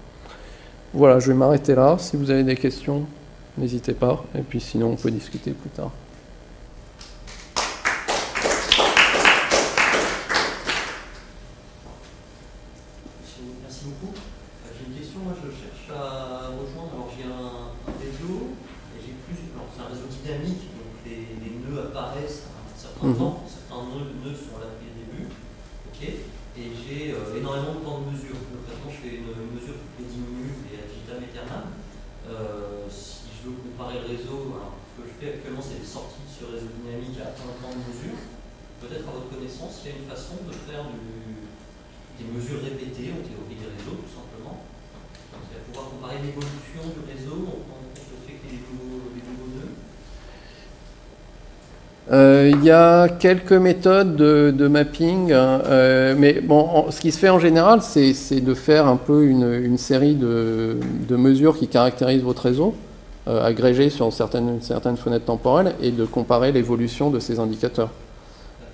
Voilà, je vais m'arrêter là. Si vous avez des questions, n'hésitez pas. Et puis sinon, on peut discuter plus tard. Merci beaucoup. J'ai une question. Moi, je cherche à rejoindre. Alors, j'ai un réseau, et j'ai alors, c'est un réseau dynamique, donc les nœuds apparaissent à un certain temps. Certains nœuds sont là depuis le début. Okay. Et j'ai énormément de temps de mesure. Concrètement, je fais une mesure toutes les 10 minutes et ad vitam aeternam. Si je veux comparer le réseau, alors, ce que je fais actuellement, c'est des sorties de ce réseau dynamique à un temps de mesure. Peut-être à votre connaissance, il y a une façon de faire des mesures répétées en théorie des réseaux, tout simplement. Donc, il va pouvoir comparer l'évolution du réseau en compte le fait qu'il y ait des nouveaux nœuds. Il y a quelques méthodes de mapping, mais bon, ce qui se fait en général, c'est de faire un peu une série de mesures qui caractérisent votre réseau, agrégées sur certaines fenêtres temporelles, et de comparer l'évolution de ces indicateurs.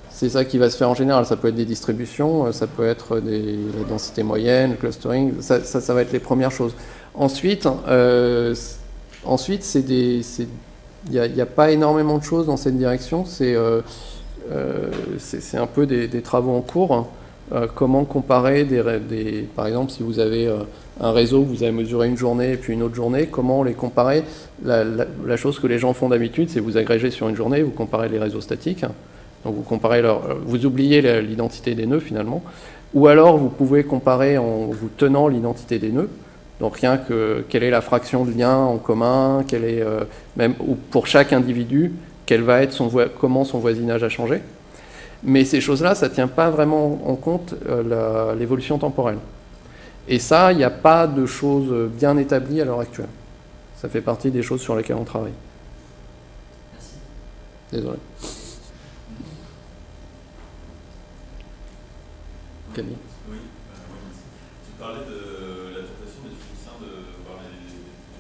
C'est ça qui va se faire en général. Ça peut être des distributions, ça peut être la densité moyenne, le clustering, ça va être les premières choses. Ensuite il n'y a pas énormément de choses dans cette direction. C'est un peu des travaux en cours. Comment comparer par exemple, si vous avez un réseau, vous avez mesuré une journée et puis une autre journée, comment les comparer? La chose que les gens font d'habitude, c'est vous agrégez sur une journée, vous comparez les réseaux statiques. Donc vous oubliez l'identité des nœuds finalement. Ou alors vous pouvez comparer en vous tenant l'identité des nœuds. Donc rien que quelle est la fraction de lien en commun, même ou pour chaque individu, quel va être comment son voisinage a changé. Mais ces choses-là, ça ne tient pas vraiment en compte l'évolution temporelle. Et ça, il n'y a pas de choses bien établies à l'heure actuelle. Ça fait partie des choses sur lesquelles on travaille. Merci. Désolé. Camille. Oui, merci. Tu parlais de la tentation des physiciens de voir les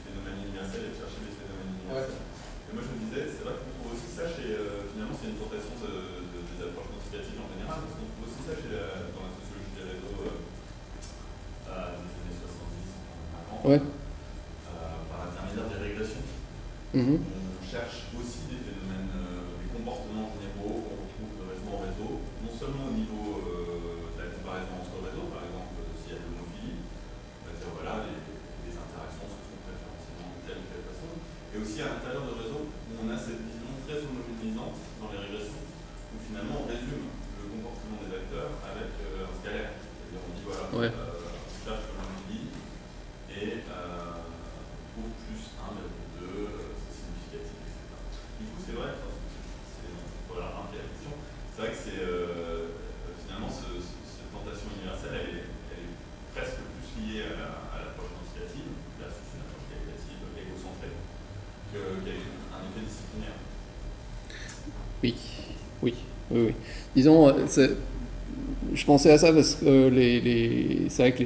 phénomènes universels et de chercher les phénomènes universels. Ouais. Et moi je me disais, c'est vrai qu'on trouve aussi ça chez, finalement c'est une tentation des approches quantificatives en général, parce qu'on trouve aussi ça dans la sociologie des réseaux des années 70, ouais. Par l'intermédiaire des régressions. On cherche aussi des phénomènes, des comportements généraux qu'on retrouve de réseau en réseau, non seulement au niveau la comparaison entre réseaux, par exemple, s'il y a de l'homophilie, on va dire voilà, les interactions se font préférentiellement de telle ou telle façon, et aussi à l'intérieur de réseaux où on a cette vision très homogénéisante dans les régressions, où finalement on résume le comportement des acteurs avec un scalaire. C'est-à-dire on dit voilà, ouais. On cherche l'homophilie et on trouve plus 1, 2, c'est significatif, etc. Du coup, c'est vrai, voilà, un pied à la question, c'est vrai que c'est finalement cette tentation universelle, elle est presque plus liée à l'approche quantitative, versus une approche qualitative égocentrée, qu'à un effet disciplinaire. Oui. Disons, je pensais à ça parce que c'est vrai que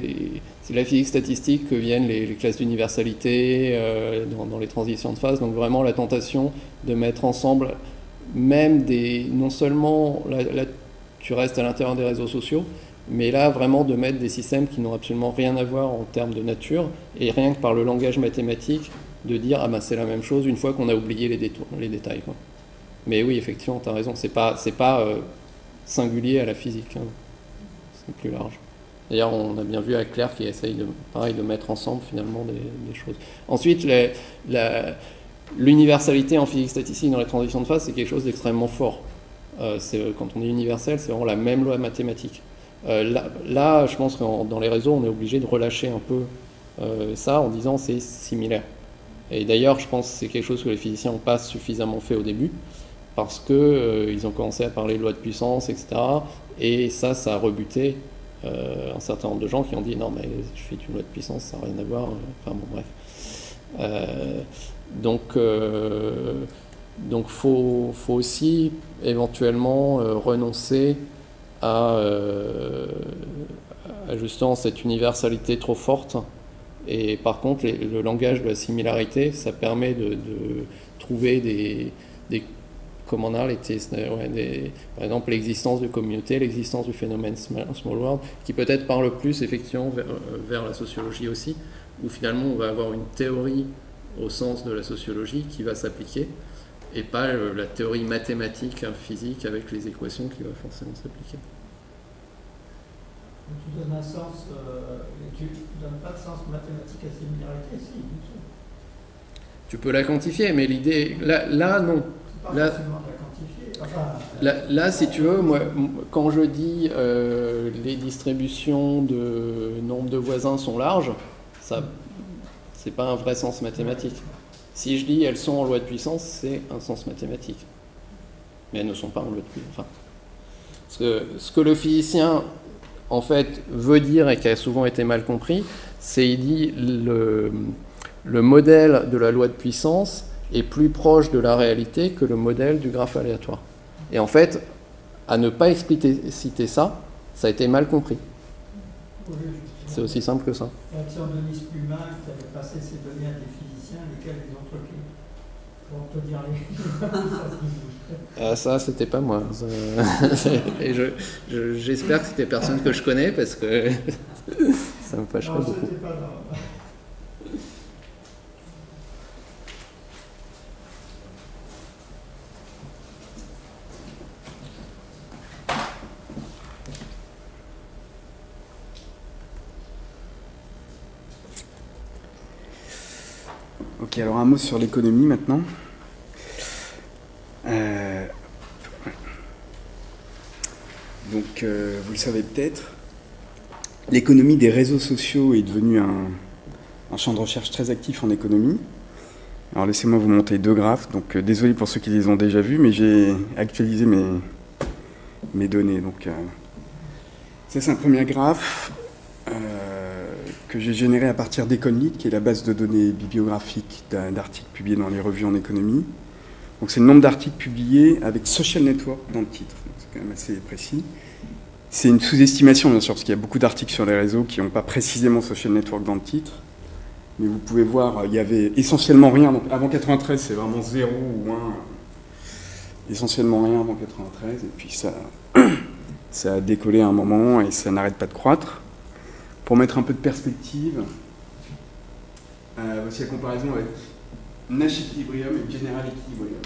c'est la physique statistique que viennent les classes d'universalité dans les transitions de phase, donc vraiment la tentation de mettre ensemble même non seulement là tu restes à l'intérieur des réseaux sociaux, mais là vraiment de mettre des systèmes qui n'ont absolument rien à voir en termes de nature, et rien que par le langage mathématique de dire ah ben c'est la même chose une fois qu'on a oublié les détails, quoi. Mais oui, effectivement, tu as raison, c'est pas singulier à la physique, hein. C'est plus large. D'ailleurs, on a bien vu avec Claire qui essaye de mettre ensemble finalement des choses. Ensuite, l'universalité en physique statistique dans les transitions de phase, c'est quelque chose d'extrêmement fort. Quand on dit universel, c'est vraiment la même loi mathématique. Là, je pense que dans les réseaux, on est obligé de relâcher un peu ça en disant c'est similaire. Et d'ailleurs, je pense que c'est quelque chose que les physiciens n'ont pas suffisamment fait au début, parce qu'ils ont commencé à parler de loi de puissance, etc. Et ça a rebuté un certain nombre de gens qui ont dit non, mais je fais une loi de puissance, ça n'a rien à voir. Enfin bon, bref. Donc faut aussi éventuellement renoncer à justement cette universalité trop forte. Et par contre, le langage de la similarité, ça permet de trouver des comme on a par exemple l'existence de communautés, l'existence du phénomène small world, qui peut-être parle plus effectivement vers la sociologie aussi, où finalement on va avoir une théorie au sens de la sociologie qui va s'appliquer, et pas la théorie mathématique, physique, avec les équations qui va forcément s'appliquer. Tu donnes un sens, tu ne donnes pas de sens mathématique à similarité, si, du tout. Tu peux la quantifier, mais l'idée, là non. Pas forcément de la quantifier. Enfin, là, si tu veux, moi, quand je dis les distributions de nombre de voisins sont larges, ça, c'est pas un vrai sens mathématique. Si je dis elles sont en loi de puissance, c'est un sens mathématique. Mais elles ne sont pas en loi de puissance. Enfin, ce que le physicien en fait veut dire et qui a souvent été mal compris, c'est il dit le modèle de la loi de puissance est plus proche de la réalité que le modèle du graphe aléatoire. Et en fait, à ne pas expliciter ça, ça a été mal compris. oui, C'est aussi simple que ça. L'action de Denis Plumin, qui avait passé ses données à des physiciens, lesquels ils ont truqué. Pour te dire les... Ah, ça, c'était pas moi. Et j'espère que c'était personne que je connais, parce que ça me fâcherait beaucoup. C'était pas dans... Ok, alors un mot sur l'économie maintenant. Donc, vous le savez peut-être, l'économie des réseaux sociaux est devenue un champ de recherche très actif en économie. Alors, laissez-moi vous montrer deux graphes. Donc, désolé pour ceux qui les ont déjà vus, mais j'ai actualisé mes données. Donc, ça, c'est un premier graphe que j'ai généré à partir d'EconLit, qui est la base de données bibliographique d'articles publiés dans les revues en économie. Donc c'est le nombre d'articles publiés avec social network dans le titre. C'est quand même assez précis. C'est une sous-estimation, bien sûr, parce qu'il y a beaucoup d'articles sur les réseaux qui n'ont pas précisément social network dans le titre. Mais vous pouvez voir, il y avait essentiellement rien. Donc avant 93, c'est vraiment 0 ou 1. Essentiellement rien avant 93. Et puis ça a décollé à un moment et ça n'arrête pas de croître. Pour mettre un peu de perspective, voici la comparaison avec Nash Equilibrium et General Equilibrium.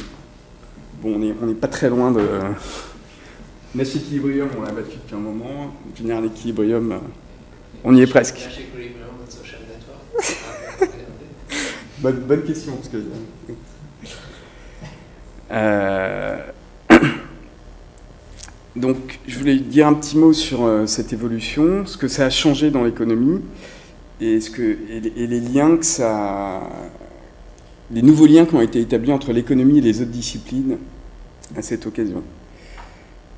Bon, on n'est pas très loin de... Nash Equilibrium, on l'a battu depuis un moment. General Equilibrium, on y est presque. Nash Equilibrium, social network. Bonne question, parce que... Donc, je voulais dire un petit mot sur cette évolution, ce que ça a changé dans l'économie et les liens que ça... les nouveaux liens qui ont été établis entre l'économie et les autres disciplines à cette occasion.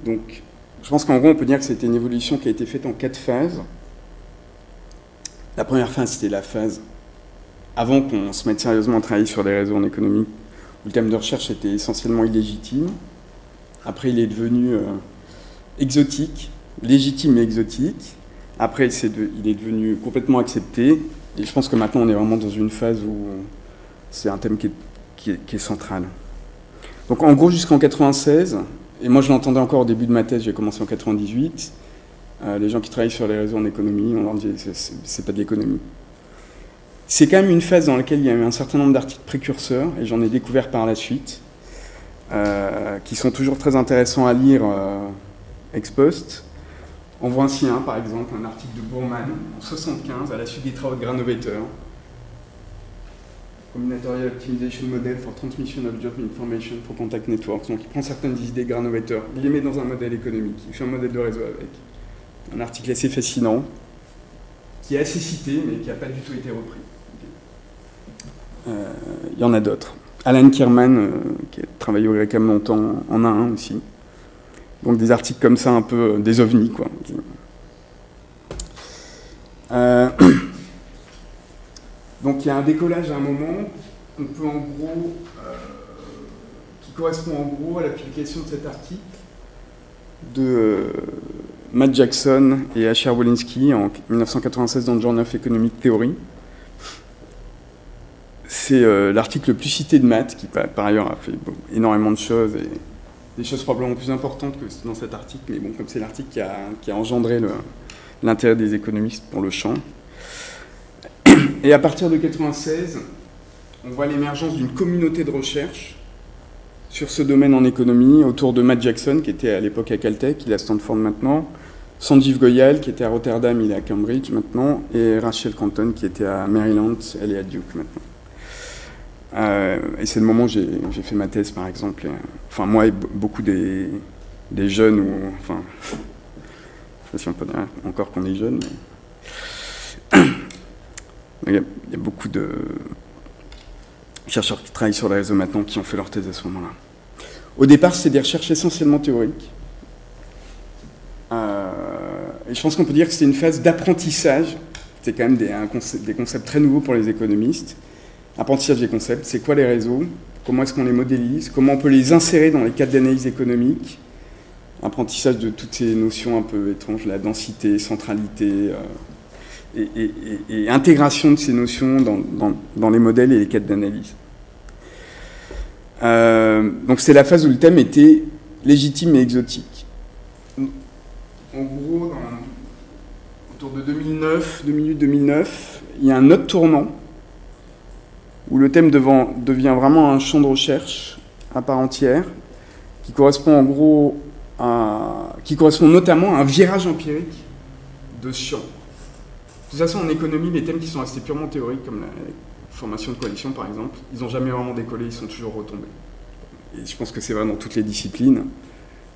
Donc, je pense qu'en gros, on peut dire que c'était une évolution qui a été faite en 4 phases. La première phase, c'était la phase avant qu'on se mette sérieusement à travailler sur les réseaux en économie, où le terme de recherche était essentiellement illégitime. Après, il est devenu exotique, légitime mais exotique. Après, il est devenu complètement accepté. Et je pense que maintenant, on est vraiment dans une phase où c'est un thème qui est central. Donc en gros, jusqu'en 96, et moi je l'entendais encore au début de ma thèse, j'ai commencé en 98, les gens qui travaillent sur les réseaux en économie, on leur dit c'est pas de l'économie. C'est quand même une phase dans laquelle il y a eu un certain nombre d'articles précurseurs, et j'en ai découvert par la suite, qui sont toujours très intéressants à lire ex post. On voit ainsi par exemple, un article de Bourman en 1975, à la suite des travaux de Granovetter, Combinatorial Optimization Model for Transmission of Job Information for Contact Networks. Donc il prend certaines idées Granovetter, il les met dans un modèle économique, il fait un modèle de réseau avec. Un article assez fascinant, qui est assez cité, mais qui n'a pas du tout été repris. Il y en a d'autres. Alan Kierman, qui a travaillé au GRECAM longtemps, en a un aussi. Donc des articles comme ça, un peu des ovnis, quoi. Donc il y a un décollage à un moment qu'on peut en gros, qui correspond en gros à la publication de cet article de Matt Jackson et Asher Wolinski en 1996 dans le Journal of Economic Theory. C'est l'article le plus cité de Matt, qui par ailleurs a fait énormément de choses, et des choses probablement plus importantes que dans cet article, mais bon, comme c'est l'article qui a engendré l'intérêt des économistes pour le champ. Et à partir de 1996, on voit l'émergence d'une communauté de recherche sur ce domaine en économie, autour de Matt Jackson, qui était à l'époque à Caltech, il est à Stanford maintenant, Sanjeev Goyal, qui était à Rotterdam, il est à Cambridge maintenant, et Rachel Canton, qui était à Maryland, elle est à Duke maintenant. Et c'est le moment où j'ai fait ma thèse, par exemple. Enfin, moi et beaucoup des jeunes, ou enfin, je ne sais pas si on peut dire encore qu'on est jeunes, mais il y a beaucoup de chercheurs qui travaillent sur les réseaux maintenant qui ont fait leur thèse à ce moment-là. Au départ, c'est des recherches essentiellement théoriques. Et je pense qu'on peut dire que c'était une phase d'apprentissage. C'est quand même des concepts très nouveaux pour les économistes. Apprentissage des concepts, c'est quoi les réseaux? Comment est-ce qu'on les modélise? Comment on peut les insérer dans les cadres d'analyse économique? Apprentissage de toutes ces notions un peu étranges, la densité, centralité, et intégration de ces notions dans les modèles et les cadres d'analyse. Donc c'est la phase où le thème était légitime et exotique. En gros, autour de 2008-2009, il y a un autre tournant où le thème devient vraiment un champ de recherche à part entière, qui correspond en gros qui correspond notamment à un virage empirique de ce champ. De toute façon, en économie, les thèmes qui sont restés purement théoriques, comme la formation de coalition par exemple, ils n'ont jamais vraiment décollé, ils sont toujours retombés. Et je pense que c'est vrai dans toutes les disciplines.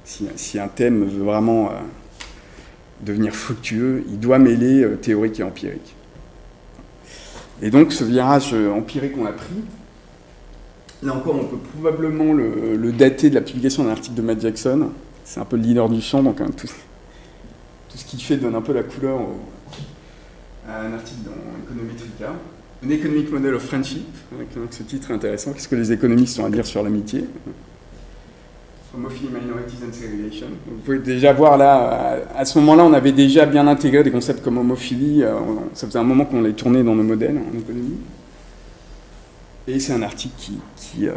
Si un thème veut vraiment devenir fructueux, il doit mêler théorique et empirique. Et donc ce virage empirique qu'on a pris, là encore on peut probablement le dater de la publication d'un article de Matt Jackson. C'est un peu le leader du champ, donc tout ce qu'il fait donne un peu la couleur à un article dans Econometrica. An Economic Model of Friendship, avec ce titre intéressant. Qu'est-ce que les économistes ont à dire sur l'amitié? Homophilie, Minorities and Segregation. Vous pouvez déjà voir là, à ce moment-là, on avait déjà bien intégré des concepts comme homophilie. Ça faisait un moment qu'on les tournait dans nos modèles en économie. Et c'est un article qui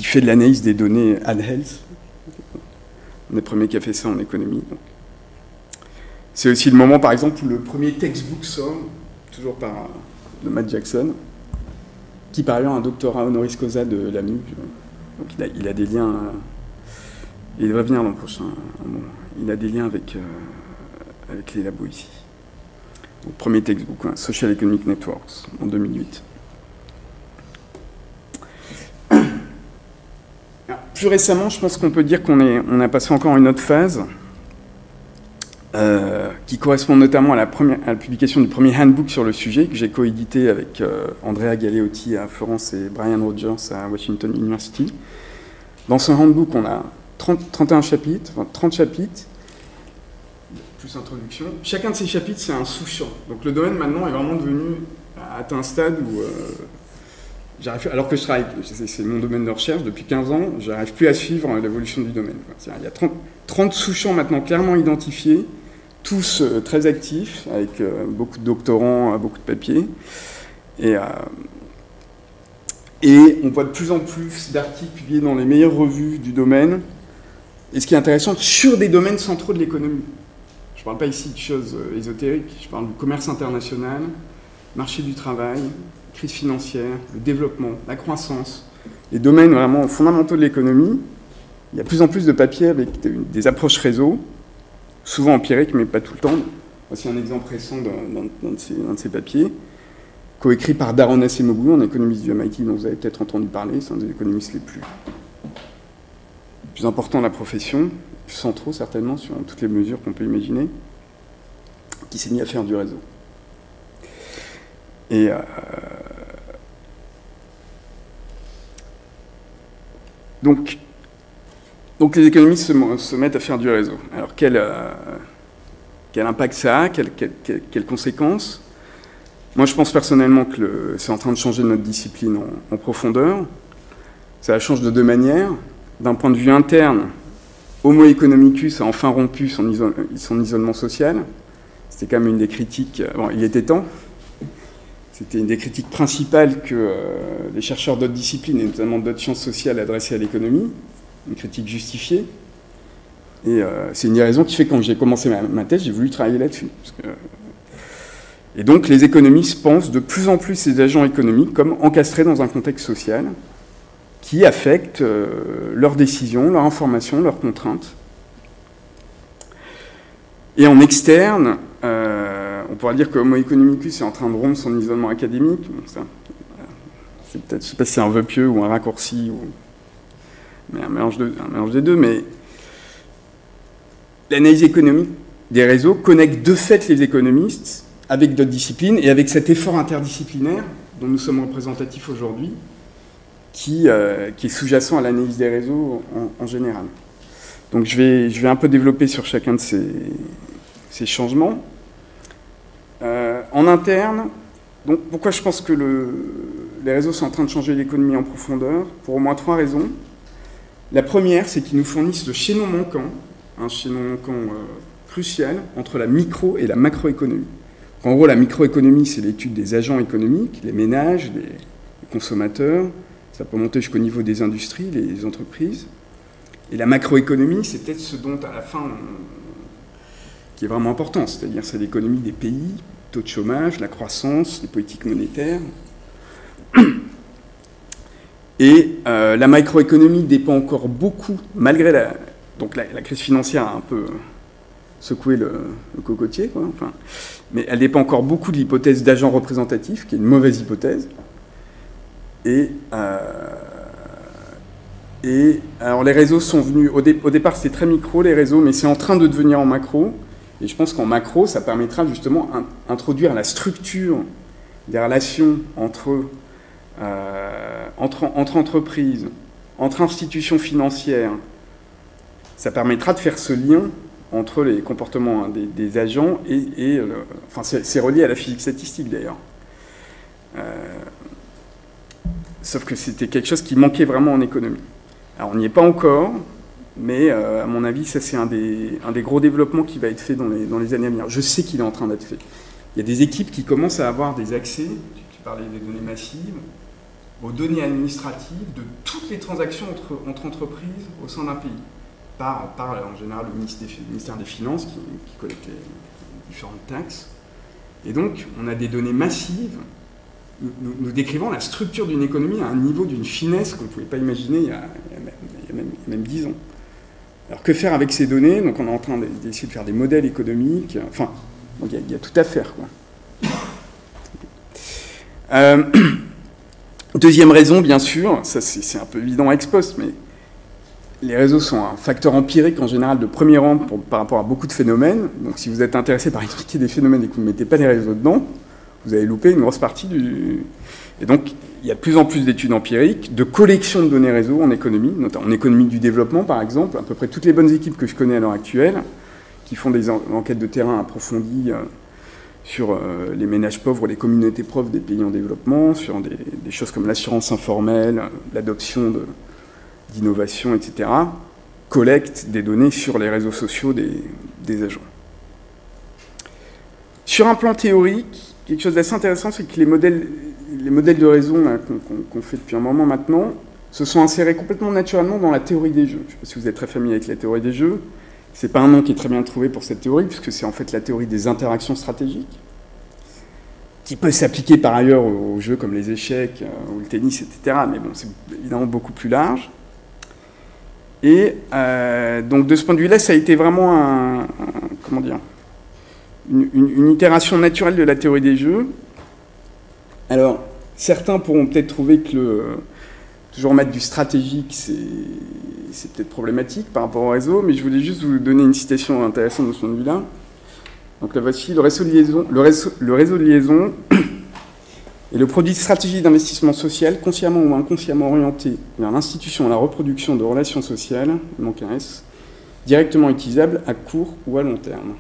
fait de l'analyse des données AdHealth. On est le premier qui a fait ça en économie. C'est aussi le moment, par exemple, où le premier textbook sort, toujours de Matt Jackson, qui par ailleurs a un doctorat honoris causa de l'AMU. Donc il a des liens, il devrait venir l'an prochain. Il a des liens avec les labos ici. Donc, premier textbook, Social Economic Networks, en 2008. Alors, plus récemment, je pense qu'on peut dire qu'on a passé encore une autre phase, qui correspond notamment à la publication du premier handbook sur le sujet, que j'ai coédité avec Andrea Galeotti à Florence et Brian Rogers à Washington University. Dans ce handbook, on a 31 chapitres, enfin 30 chapitres, plus introduction. Chacun de ces chapitres, c'est un sous-champ. Donc le domaine, maintenant, est vraiment devenu, atteint un stade où, alors que je travaille, c'est mon domaine de recherche, depuis 15 ans, je n'arrive plus à suivre l'évolution du domaine. Il y a 30 sous-champs maintenant clairement identifiés, tous très actifs, avec beaucoup de doctorants, beaucoup de papiers. Et on voit de plus en plus d'articles publiés dans les meilleures revues du domaine. Et ce qui est intéressant, sur des domaines centraux de l'économie. Je ne parle pas ici de choses ésotériques, je parle du commerce international, marché du travail, crise financière, le développement, la croissance, les domaines vraiment fondamentaux de l'économie. Il y a de plus en plus de papiers avec des approches réseau, souvent empiriques, mais pas tout le temps. Voici un exemple récent d'un de ces papiers. coécrit par Daron Acemoglu, un économiste du MIT dont vous avez peut-être entendu parler. C'est un des économistes les plus importants de la profession, plus centraux certainement sur toutes les mesures qu'on peut imaginer, qui s'est mis à faire du réseau. Et donc les économistes se mettent à faire du réseau. Alors quel impact ça a, quelles conséquences? Moi, je pense personnellement que c'est en train de changer notre discipline en profondeur. Ça change de deux manières. D'un point de vue interne, Homo economicus a enfin rompu son isolement social. C'était quand même une des critiques... Bon, il était temps. C'était une des critiques principales que les chercheurs d'autres disciplines, et notamment d'autres sciences sociales, adressaient à l'économie. Une critique justifiée. Et c'est une des raisons qui fait que quand j'ai commencé ma thèse, j'ai voulu travailler là-dessus. Et donc, les économistes pensent de plus en plus ces agents économiques comme encastrés dans un contexte social qui affecte leurs décisions, leurs informations, leurs contraintes. Et en externe, on pourra dire que Homo economicus est en train de rompre son isolement académique. Bon, ça, c'est peut-être, je ne sais pas si c'est un vœu pieux ou un raccourci, mais un mélange des deux, mais l'analyse économique des réseaux connecte de fait les économistes avec d'autres disciplines et avec cet effort interdisciplinaire dont nous sommes représentatifs aujourd'hui, qui est sous-jacent à l'analyse des réseaux en général. Donc je vais un peu développer sur chacun de ces changements. En interne, donc pourquoi je pense que les réseaux sont en train de changer l'économie en profondeur? Pour au moins 3 raisons. La première, c'est qu'ils nous fournissent le chaînon manquant, un chaînon manquant crucial entre la micro et la macroéconomie. En gros, la microéconomie, c'est l'étude des agents économiques, les ménages, les consommateurs. Ça peut monter jusqu'au niveau des industries, les entreprises. Et la macroéconomie, c'est peut-être ce dont, à la fin, qui est vraiment important. C'est-à-dire, c'est l'économie des pays, taux de chômage, la croissance, les politiques monétaires. Et la macroéconomie dépend encore beaucoup, malgré la crise financière a un peu secoué le cocotier, quoi, enfin, mais elle dépend encore beaucoup de l'hypothèse d'agent représentatif, qui est une mauvaise hypothèse. Et alors les réseaux sont venus, au départ c'était très micro les réseaux, mais c'est en train de devenir en macro, et je pense qu'en macro ça permettra justement d'introduire la structure des relations entre entreprises, entre institutions financières. Ça permettra de faire ce lien entre les comportements des agents enfin c'est relié à la physique statistique d'ailleurs. Sauf que c'était quelque chose qui manquait vraiment en économie. Alors on n'y est pas encore, mais à mon avis, ça c'est un des gros développements qui va être fait dans les années à venir. Je sais qu'il est en train d'être fait. Il y a des équipes qui commencent à avoir des accès, tu parlais des données massives, aux données administratives de toutes les transactions entre entreprises au sein d'un pays, par en général le ministère des Finances qui collecte les différentes taxes. Et donc on a des données massives nous décrivons la structure d'une économie à un niveau d'une finesse qu'on ne pouvait pas imaginer il y a même 10 ans. Alors que faire avec ces données? Donc on est en train d'essayer de faire des modèles économiques. Enfin, il y a tout à faire, quoi. Deuxième raison, bien sûr, ça c'est un peu évident ex post, mais les réseaux sont un facteur empirique en général de premier rang par rapport à beaucoup de phénomènes. Donc si vous êtes intéressé par expliquer des phénomènes et que vous ne mettez pas les réseaux dedans, vous avez loupé une grosse partie du... Et donc, il y a de plus en plus d'études empiriques, de collections de données réseaux en économie, notamment en économie du développement, par exemple. À peu près toutes les bonnes équipes que je connais à l'heure actuelle, qui font des enquêtes de terrain approfondies sur les ménages pauvres, les communautés pauvres des pays en développement, sur des choses comme l'assurance informelle, l'adoption d'innovations, etc., collectent des données sur les réseaux sociaux des agents. Sur un plan théorique, quelque chose d'assez intéressant, c'est que les modèles de réseau qu'on fait depuis un moment maintenant se sont insérés complètement naturellement dans la théorie des jeux. Je ne sais pas si vous êtes très familier avec la théorie des jeux. Ce n'est pas un nom qui est très bien trouvé pour cette théorie, puisque c'est en fait la théorie des interactions stratégiques, qui peut s'appliquer par ailleurs aux jeux comme les échecs ou le tennis, etc. Mais bon, c'est évidemment beaucoup plus large. Et donc de ce point de vue-là, ça a été vraiment une itération naturelle de la théorie des jeux, Alors, certains pourront peut-être trouver que toujours mettre du stratégique, c'est peut-être problématique par rapport au réseau, mais je voulais juste vous donner une citation intéressante de ce point de vue-là. Donc là, voici: le réseau de liaison est le produit de stratégie d'investissement social consciemment ou inconsciemment orienté vers l'institution et la reproduction de relations sociales, il manque un S, directement utilisables à court ou à long terme.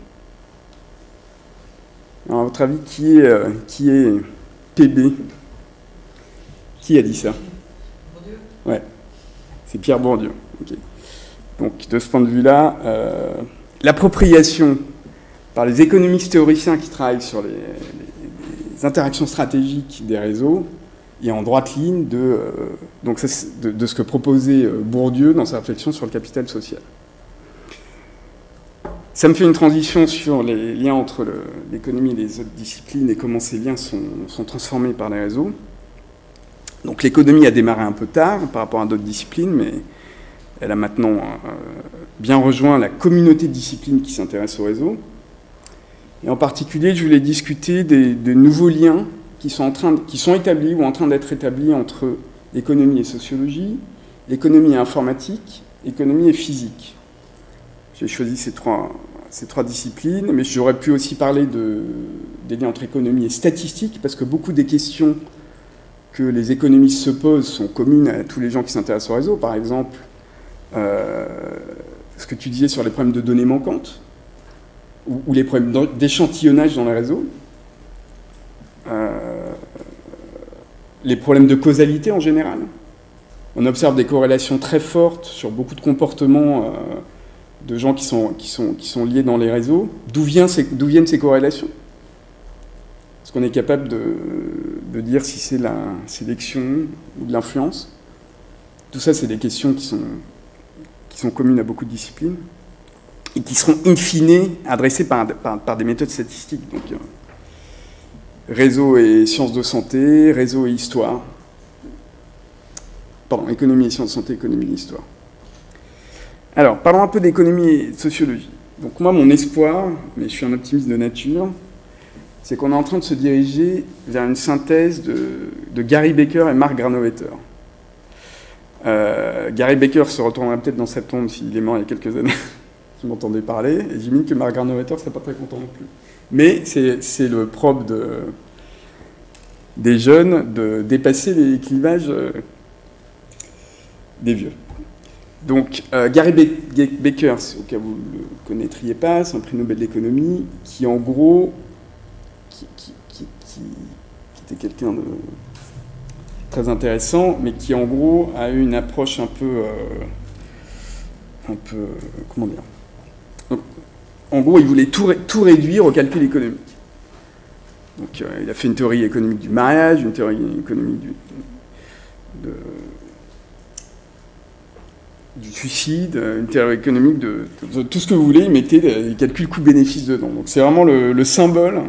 Alors, à votre avis, qui est PB? Qui a dit ça? Bourdieu. Ouais, c'est Pierre Bourdieu. Okay. Donc, de ce point de vue-là, l'appropriation par les économistes théoriciens qui travaillent sur les interactions stratégiques des réseaux est en droite ligne de ce que proposait Bourdieu dans sa réflexion sur le capital social. Ça me fait une transition sur les liens entre l'économie et les autres disciplines et comment ces liens sont transformés par les réseaux. Donc l'économie a démarré un peu tard par rapport à d'autres disciplines, mais elle a maintenant bien rejoint la communauté de disciplines qui s'intéressent au réseau. Et en particulier, je voulais discuter des nouveaux liens qui sont établis ou en train d'être établis entre économie et sociologie, économie et informatique, économie et physique. J'ai choisi ces trois disciplines, mais j'aurais pu aussi parler des liens entre économie et statistique, parce que beaucoup des questions que les économistes se posent sont communes à tous les gens qui s'intéressent au réseau. Par exemple, ce que tu disais sur les problèmes de données manquantes, ou les problèmes d'échantillonnage dans les réseaux, les problèmes de causalité en général. On observe des corrélations très fortes sur beaucoup de comportements de gens qui sont liés dans les réseaux. D'où viennent ces corrélations? Est-ce qu'on est capable de dire si c'est la sélection ou de l'influence? Tout ça, c'est des questions qui sont communes à beaucoup de disciplines et qui seront in fine adressées par des méthodes statistiques. Donc, réseau et sciences de santé, réseau et histoire. Pardon, économie et sciences de santé, économie et histoire. Alors, parlons un peu d'économie et de sociologie. Donc moi, mon espoir, mais je suis un optimiste de nature, c'est qu'on est en train de se diriger vers une synthèse de Gary Becker et Mark Granovetter. Gary Becker se retournera peut-être dans sa tombe s'il est mort il y a quelques années, qui m'entendait parler, et j'imagine que Mark Granovetter ne serait pas très content non plus. Mais c'est le propre des jeunes de dépasser les clivages des vieux. Donc, Gary Becker, au cas où vous ne le connaîtriez pas, c'est un prix Nobel d'économie qui, en gros, qui était quelqu'un de très intéressant, mais qui, en gros, a eu une approche un peu comment dire. Donc, en gros, il voulait tout réduire au calcul économique. Donc, il a fait une théorie économique du mariage, une théorie économique du suicide, une théorie économique de tout ce que vous voulez, il mettait des calculs coût-bénéfice dedans. Donc c'est vraiment le symbole.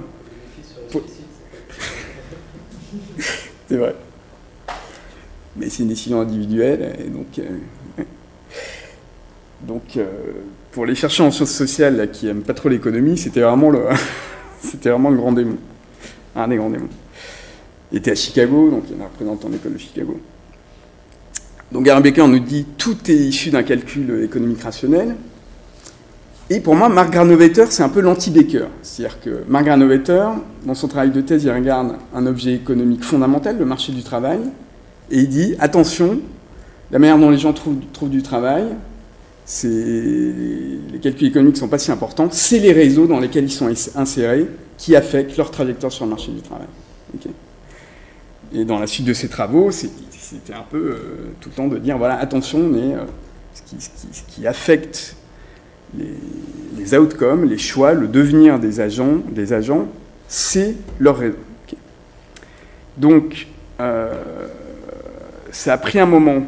C'est vrai. Mais c'est une décision individuelle, et donc pour les chercheurs en sciences sociales là, qui n'aiment pas trop l'économie, c'était vraiment le grand démon, un des grands démons. Il était à Chicago, donc il y en a un représentant de l'école de Chicago. Donc Gary Becker nous dit tout est issu d'un calcul économique rationnel. Et pour moi, Mark Granovetter, c'est un peu l'anti-Becker. C'est-à-dire que Mark Granovetter, dans son travail de thèse, il regarde un objet économique fondamental, le marché du travail, et il dit, attention, la manière dont les gens trouvent du travail, les calculs économiques ne sont pas si importants, c'est les réseaux dans lesquels ils sont insérés qui affectent leur trajectoire sur le marché du travail. Okay. Et dans la suite de ces travaux, c'était un peu tout le temps de dire, voilà, attention, mais ce qui affecte les outcomes, les choix, le devenir des agents, c'est leur réseau. Okay. Donc, ça a pris un moment,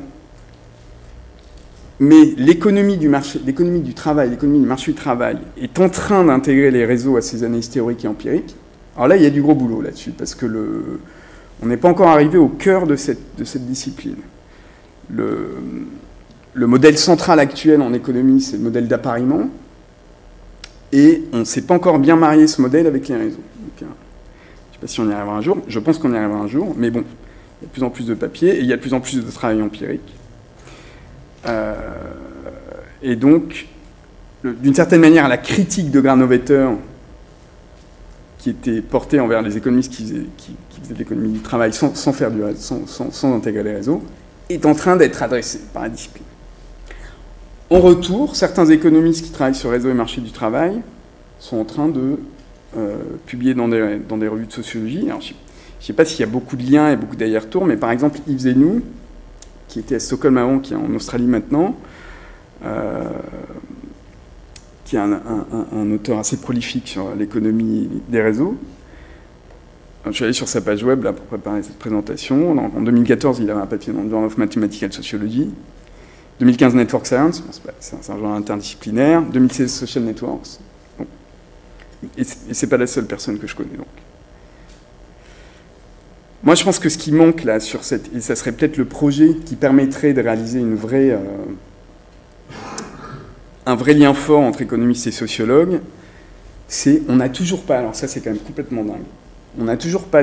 mais l'économie du travail, l'économie du marché du travail est en train d'intégrer les réseaux à ses analyses théoriques et empiriques. Alors là, il y a du gros boulot là-dessus, parce que on n'est pas encore arrivé au cœur de cette discipline. Le modèle central actuel en économie, c'est le modèle d'appariement, et on ne s'est pas encore bien marié ce modèle avec les réseaux. Donc, je ne sais sais pas si on y arrivera un jour. Je pense qu'on y arrivera un jour, mais bon, il y a de plus en plus de papier et il y a de plus en plus de travail empirique. Et donc, d'une certaine manière, la critique de Granovetter, qui était portée envers les économistes qui faisaient de l'économie du travail sans intégrer les réseaux, est en train d'être adressée par la discipline. En retour, certains économistes qui travaillent sur réseau et marché du travail sont en train de publier dans des revues de sociologie. Alors, je ne sais pas s'il y a beaucoup de liens et beaucoup d'allers-retours, mais par exemple, Yves Zenou, qui était à Stockholm avant, qui est en Australie maintenant, qui est un auteur assez prolifique sur l'économie des réseaux. Je suis allé sur sa page web là, pour préparer cette présentation. En 2014, il avait un papier dans le Journal of Mathematical Sociology. 2015, Network Science, c'est un journal interdisciplinaire. 2016, Social Networks. Bon. Et c'est pas la seule personne que je connais, donc. Moi, je pense que ce qui manque là, et ça serait peut-être le projet qui permettrait de réaliser un vrai lien fort entre économistes et sociologues, c'est on n'a toujours pas, alors ça c'est quand même complètement dingue, on n'a toujours pas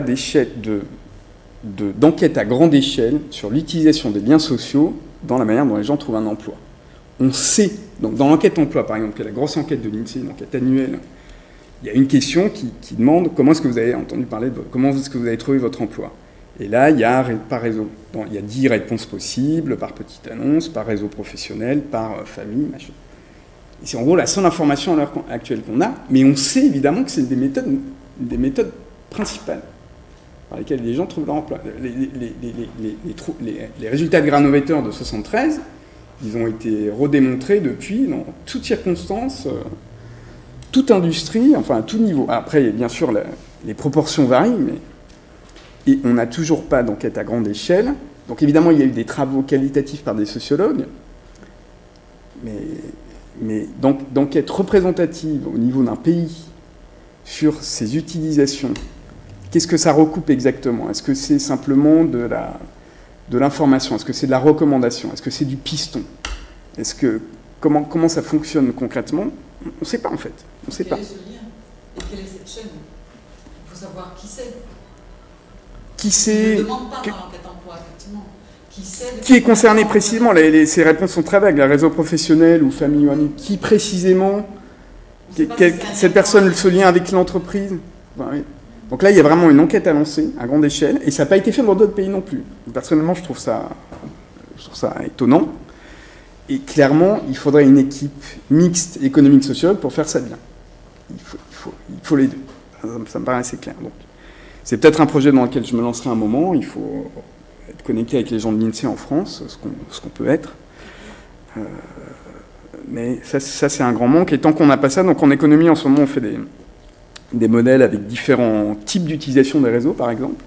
d'enquête à grande échelle sur l'utilisation des liens sociaux dans la manière dont les gens trouvent un emploi. On sait, donc dans l'enquête emploi par exemple, qui est la grosse enquête de l'INSEE, une enquête annuelle, il y a une question qui demande comment est-ce que vous avez entendu parler comment est-ce que vous avez trouvé votre emploi. Et là, il y a par réseau. Donc, il y a 10 réponses possibles, par petite annonce, par réseau professionnel, par famille, machin. Et c'est en gros la seule information à l'heure actuelle qu'on a, mais on sait évidemment que c'est des méthodes principales par lesquelles les gens trouvent leur emploi. Les résultats de Granovetter de 1973, ils ont été redémontrés depuis, dans toutes circonstances, toute industrie, enfin à tout niveau. Après, bien sûr, les proportions varient, et on n'a toujours pas d'enquête à grande échelle. Donc évidemment, il y a eu des travaux qualitatifs par des sociologues, mais d'enquête représentative au niveau d'un pays sur ses utilisations, qu'est-ce que ça recoupe exactement? Est-ce que c'est simplement de l'information? Est-ce que c'est de la recommandation? Est-ce que c'est du piston? Comment ça fonctionne concrètement? On ne sait pas en fait. On ne sait pas. Quel est ce lien? Et quelle est cette chaîne? Il faut savoir qui c'est. Qui c'est? On ne demande pas dans l'enquête emploi, effectivement. Qui est concerné précisément? Ces réponses sont très vagues. Le réseau professionnel ou famille ou ami. Qui précisément? Cette personne se lien avec l'entreprise? Enfin, oui. Donc là, il y a vraiment une enquête à lancer à grande échelle, et ça n'a pas été fait dans d'autres pays non plus. Personnellement, je trouve ça étonnant. Et clairement, il faudrait une équipe mixte économique-sociologue pour faire ça bien. Il faut les deux. Ça me paraît assez clair. Donc, c'est peut-être un projet dans lequel je me lancerai un moment. Il faut être connecté avec les gens de l'INSEE en France, ce qu'on peut être. Mais ça c'est un grand manque. Et tant qu'on n'a pas ça, donc en économie, en ce moment, on fait des modèles avec différents types d'utilisation des réseaux, par exemple.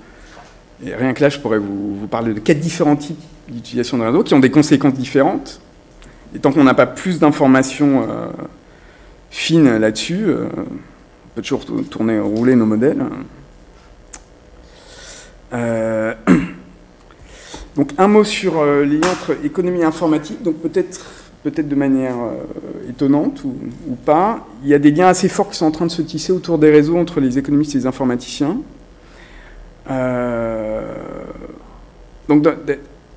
Et rien que là, je pourrais vous parler de 4 différents types d'utilisation des réseaux qui ont des conséquences différentes. Et tant qu'on n'a pas plus d'informations fines là-dessus, on peut toujours rouler nos modèles. Donc un mot sur les liens entre économie et informatique. Donc peut-être de manière étonnante ou pas, il y a des liens assez forts qui sont en train de se tisser autour des réseaux entre les économistes et les informaticiens. Donc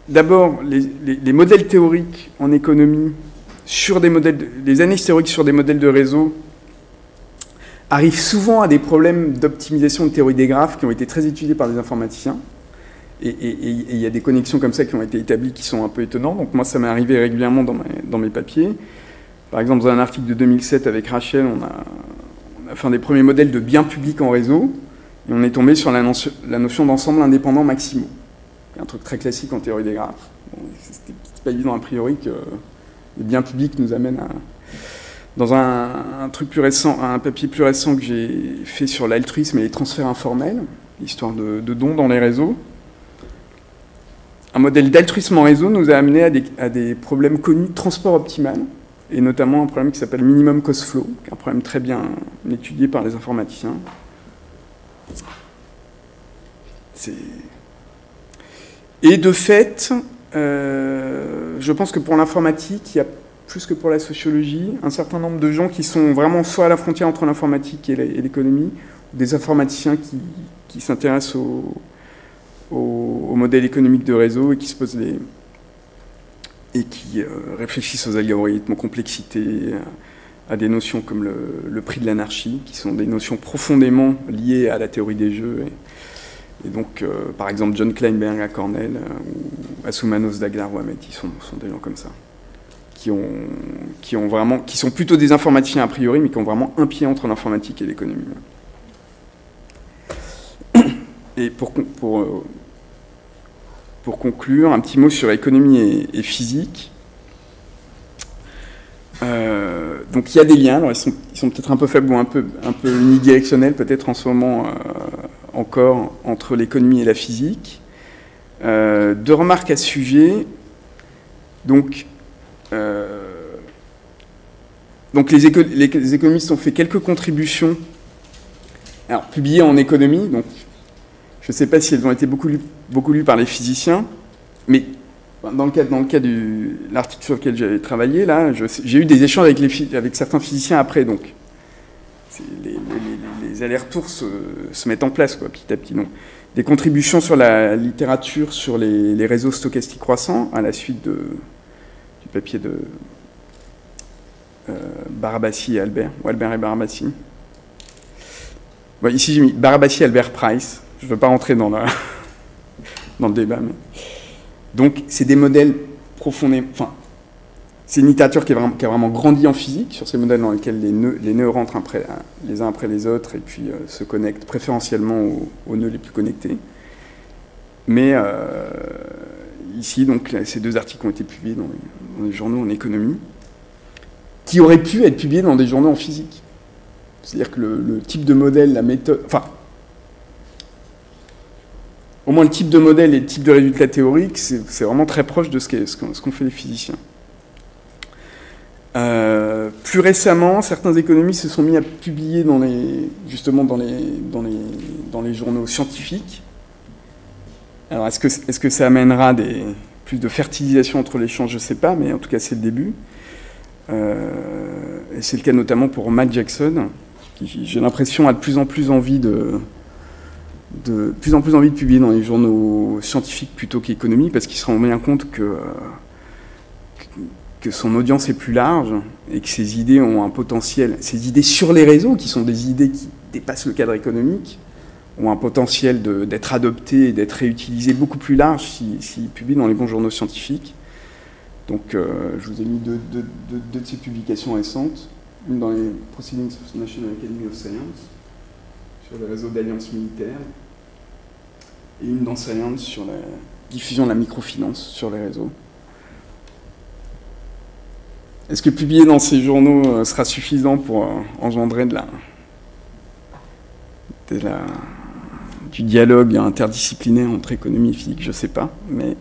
d'abord, les modèles théoriques en économie sur les analyses théoriques sur des modèles de réseau arrivent souvent à des problèmes d'optimisation de théorie des graphes qui ont été très étudiés par les informaticiens. Et il y a des connexions comme ça qui ont été établies qui sont un peu étonnantes. Donc moi, ça m'est arrivé régulièrement dans mes papiers. Par exemple, dans un article de 2007 avec Rachel, on a fait un des premiers modèles de biens publics en réseau, et on est tombé sur la notion d'ensemble indépendant maximaux. Un truc très classique en théorie des graphes. Bon, c'est pas évident a priori que les biens publics nous amènent à... Dans un truc plus récent, un papier plus récent que j'ai fait sur l'altruisme et les transferts informels, l'histoire de dons dans les réseaux, un modèle d'altruisme en réseau nous a amené à des problèmes connus de transport optimal, et notamment un problème qui s'appelle minimum cost flow, qui est un problème très bien étudié par les informaticiens. Et de fait, je pense que pour l'informatique, il y a plus que pour la sociologie, un certain nombre de gens qui sont vraiment soit à la frontière entre l'informatique et l'économie, des informaticiens qui s'intéressent au modèle économique de réseau et qui se posent et qui réfléchissent aux algorithmes, aux complexités, à des notions comme le prix de l'anarchie, qui sont des notions profondément liées à la théorie des jeux. Et donc, par exemple, John Kleinberg à Cornell ou Assoumanos Daglar-Ouamet, ils sont des gens comme ça, qui sont plutôt des informaticiens a priori, mais qui ont vraiment un pied entre l'informatique et l'économie. Et pour conclure, un petit mot sur économie et physique. Donc il y a des liens, alors ils sont peut-être un peu faibles ou un peu unidirectionnels peut-être en ce moment encore entre l'économie et la physique. Deux remarques à ce sujet. Donc les économistes ont fait quelques contributions, alors publiées en économie, donc je ne sais pas si elles ont été beaucoup lues par les physiciens, mais dans le cas de l'article sur lequel j'avais travaillé, là, j'ai eu des échanges avec certains physiciens après, donc les allers-retours se mettent en place quoi, petit à petit. Donc, des contributions sur la littérature sur les réseaux stochastiques croissants, à la suite du papier de Barabasi et Albert, ou Albert et Barabasi. Bon, ici j'ai mis Barabasi, Albert, Price. Je ne veux pas rentrer dans le débat. Mais... Donc, c'est des modèles profondément... Enfin, c'est une littérature qui a vraiment grandi en physique, sur ces modèles dans lesquels les nœuds rentrent les uns après les autres, et puis se connectent préférentiellement aux nœuds les plus connectés. Mais ici, donc, ces deux articles ont été publiés dans les journaux en économie, qui auraient pu être publiés dans des journaux en physique. C'est-à-dire que le type de modèle, la méthode... Enfin, au moins le type de modèle et le type de résultat théorique, c'est vraiment très proche de ce qu'ont fait les physiciens. Plus récemment, certains économistes se sont mis à publier justement dans les journaux scientifiques. Alors, est-ce que ça amènera plus de fertilisation entre les champs? Je ne sais pas, mais en tout cas, c'est le début. Et c'est le cas notamment pour Matt Jackson, qui, j'ai l'impression, a de plus en plus envie de publier dans les journaux scientifiques plutôt qu'économie, parce qu'il se rend bien compte que son audience est plus large et que ses idées ont un potentiel. Ses idées sur les réseaux, qui sont des idées qui dépassent le cadre économique, ont un potentiel d'être adoptées et d'être réutilisées beaucoup plus large s'il publie dans les bons journaux scientifiques. Donc, je vous ai mis deux de ces publications récentes, une dans les Proceedings of the National Academy of Science, sur le réseau d'alliances militaires, et une dans Science sur la diffusion de la microfinance sur les réseaux. Est-ce que publier dans ces journaux sera suffisant pour engendrer du dialogue interdisciplinaire entre économie et physique? Je ne sais pas, mais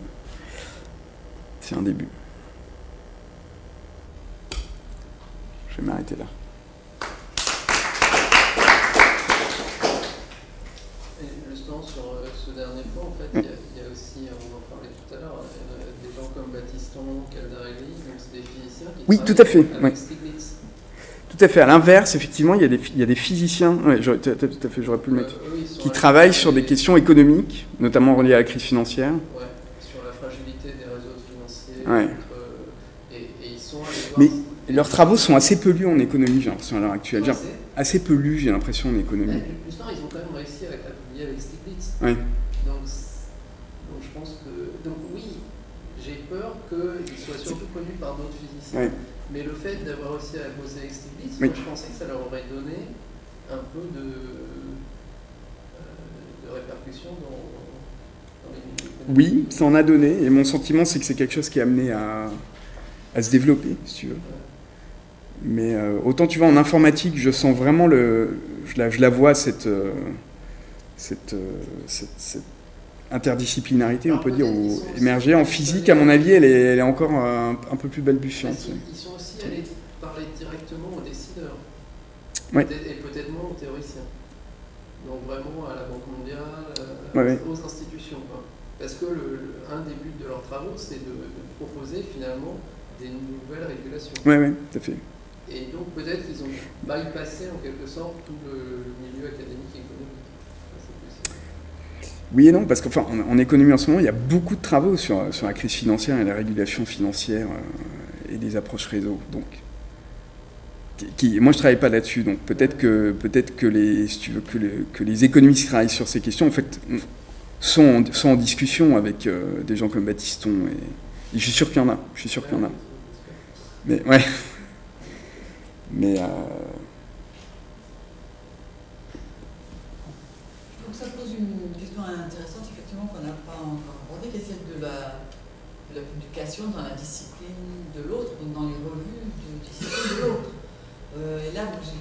c'est un début. Je vais m'arrêter là. Et justement, sur ce dernier point, en fait, il y a aussi, on en parlait tout à l'heure, des gens comme Battiston, Caldarelli, donc c'est des physiciens qui oui, tout à fait. Avec Oui. Stiglitz. Tout à fait. À l'inverse, effectivement, il y a des physiciens, ouais, tout à fait, j'aurais pu le mettre, qui travaillent sur des questions économiques, notamment reliées à la crise financière. Ouais, sur la fragilité des réseaux financiers. Ouais. Et ils sont allés voir... Mais leurs travaux sont assez peu lus en économie, j'ai l'impression, à l'heure actuelle. Assez peu lus, j'ai l'impression, en économie. Plus tard, ils ont quand même réussi à publier avec Stiglitz. Oui. Donc je pense que... Donc oui, j'ai peur qu'ils soient surtout connus par d'autres physiciens. Oui. Mais le fait d'avoir réussi à bosser avec Stiglitz, Oui. moi, je pensais que ça leur aurait donné un peu de répercussion dans les milieux. Oui, ça en a donné, et mon sentiment, c'est que c'est quelque chose qui est amené à se développer, si tu veux. Mais autant, tu vois, en informatique, je sens vraiment je la vois, cette interdisciplinarité, on peut dire, ou émerger. En physique, à mon avis, elle est encore un peu plus balbutiante. Ils sont aussi allés parler directement aux décideurs. Oui. Et peut-être moins aux théoriciens. Donc vraiment à la Banque mondiale, aux institutions. Quoi. Parce que un des buts de leurs travaux, c'est de proposer finalement des nouvelles régulations. Oui, tout à fait. Et donc peut-être qu'ils ont bypassé en quelque sorte tout le milieu académique et économique. Oui et non, parce qu'enfin, en économie en ce moment, il y a beaucoup de travaux sur la crise financière et la régulation financière et les approches réseau. Donc, moi, je ne travaille pas là-dessus, donc peut-être que les, si tu veux, que les économistes qui travaillent sur ces questions, en fait, sont en discussion avec des gens comme Battiston. Et je suis sûr qu'il y en a. Je suis sûr qu'il y en a. Mais ouais. Mais Je trouve que ça pose une question intéressante, effectivement, qu'on n'a pas encore abordée, qui est celle de la publication dans la discipline de l'autre, donc dans les revues de discipline de l'autre. Et là, j'ai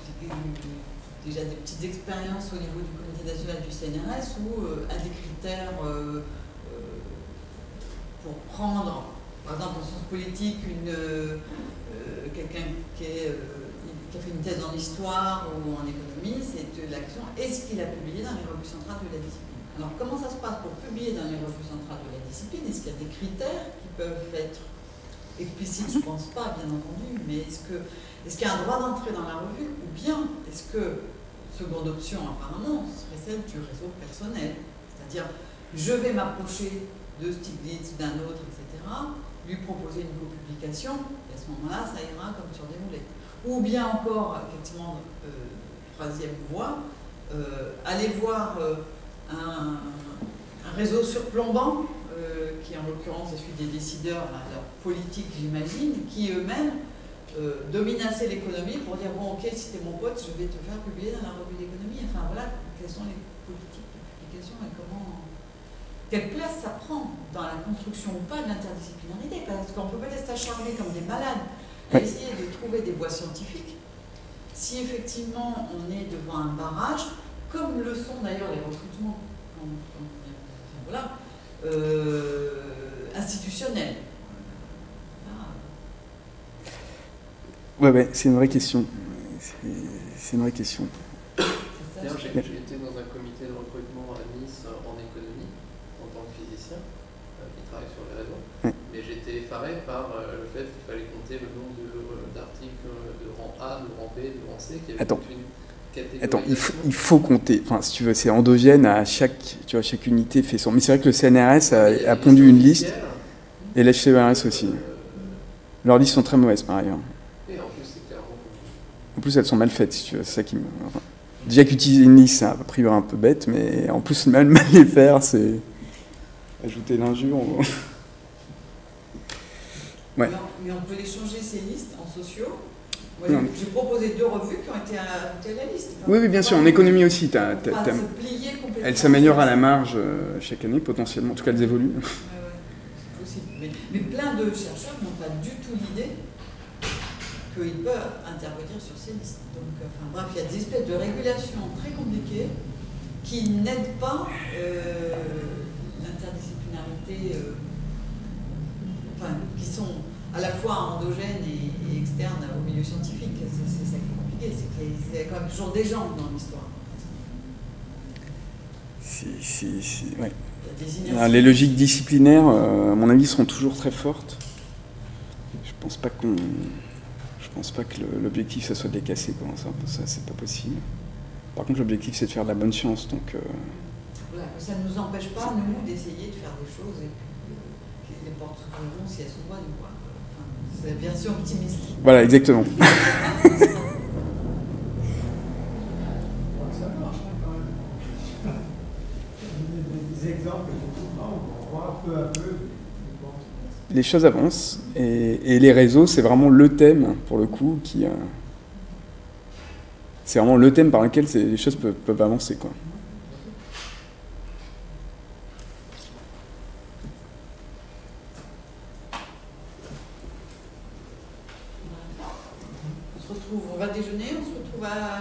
déjà des petites expériences au niveau du Comité national du CNRS où un des critères pour prendre, par exemple en sciences politiques, quelqu'un qui a fait une thèse en histoire ou en économie, c'est la question, est-ce qu'il a publié dans les revues centrales de la discipline? Alors comment ça se passe pour publier dans les revues centrales de la discipline? Est-ce qu'il y a des critères qui peuvent être explicites? Je ne pense pas, bien entendu, mais est-ce qu'il y a un droit d'entrée dans la revue, ou bien est-ce que, seconde option apparemment, serait celle du réseau personnel, c'est-à-dire je vais m'approcher de Stiglitz, d'un autre, etc., lui proposer une copublication, et à ce moment-là, ça ira comme sur des roulettes. Ou bien encore, effectivement, troisième voie, aller voir un réseau surplombant, qui en l'occurrence est celui des décideurs politiques, j'imagine, qui eux-mêmes dominent assez l'économie pour dire bon, ok, si t'es mon pote, je vais te faire publier dans la revue d'économie. Enfin voilà, quelles sont les politiques de publication et quelle place ça prend dans la construction ou pas de l'interdisciplinarité, parce qu'on peut peut-être s'acharner comme des malades à essayer de trouver des voies scientifiques. Si effectivement on est devant un barrage, comme le sont d'ailleurs les recrutements, voilà, institutionnels. Ouais, c'est une vraie question. C'est une vraie question. D'ailleurs, j'ai été dans un comité de recrutement à Nice en économie, en tant que physicien, qui travaille sur les réseaux. Mais j'étais effaré par le fait qu'il fallait compter le nombre d'articles de rang A, de rang B, de rang C, qui avait une catégorie. Attends, il faut compter. Enfin, si tu veux, c'est endogène à chaque unité fait son. Mais c'est vrai que le CNRS a pondu une liste, et l'HCERS aussi. Leurs listes sont très mauvaises par ailleurs. En plus, elles sont mal faites, si tu veux. C'est ça qui me. Enfin, déjà qu'utiliser une liste, c'est a priori un peu bête, mais en plus, mal les faire, c'est. Ajouter l'injure. Ouais. Mais on peut les changer, ces listes, en sociaux. Moi, j'ai proposé 2 revues qui ont été ajoutées à la liste. Enfin, oui, bien sûr. En économie aussi, elles s'améliorent à la marge chaque année, potentiellement. En tout cas, elles évoluent. Possible. Mais plein de chercheurs n'ont pas du tout l'idée qu'ils peuvent intervenir sur ces listes. Donc, enfin, bref, il y a des espèces de régulations très compliquées qui n'aident pas l'interdisciplinarité, enfin, qui sont à la fois endogènes et externes au milieu scientifique. C'est ça qui est compliqué, c'est qu'il y a quand même toujours des gens dans l'histoire. Ouais. Alors, les logiques disciplinaires, à mon avis, seront toujours très fortes. Je pense pas que l'objectif, ça soit de les casser. Ça, c'est pas possible. Par contre, l'objectif, c'est de faire de la bonne science. Donc, voilà, ça ne nous empêche pas, nous, d'essayer de faire des choses et que les portes s'ouvriront si elles sont bonnes. Enfin, c'est la version optimiste. Voilà, exactement. Ça marche quand même. Des exemples, effectivement, on voit peu à peu. Les choses avancent et les réseaux, c'est vraiment le thème, pour le coup, c'est vraiment le thème par lequel les choses peuvent avancer, quoi. On va déjeuner, on se retrouve à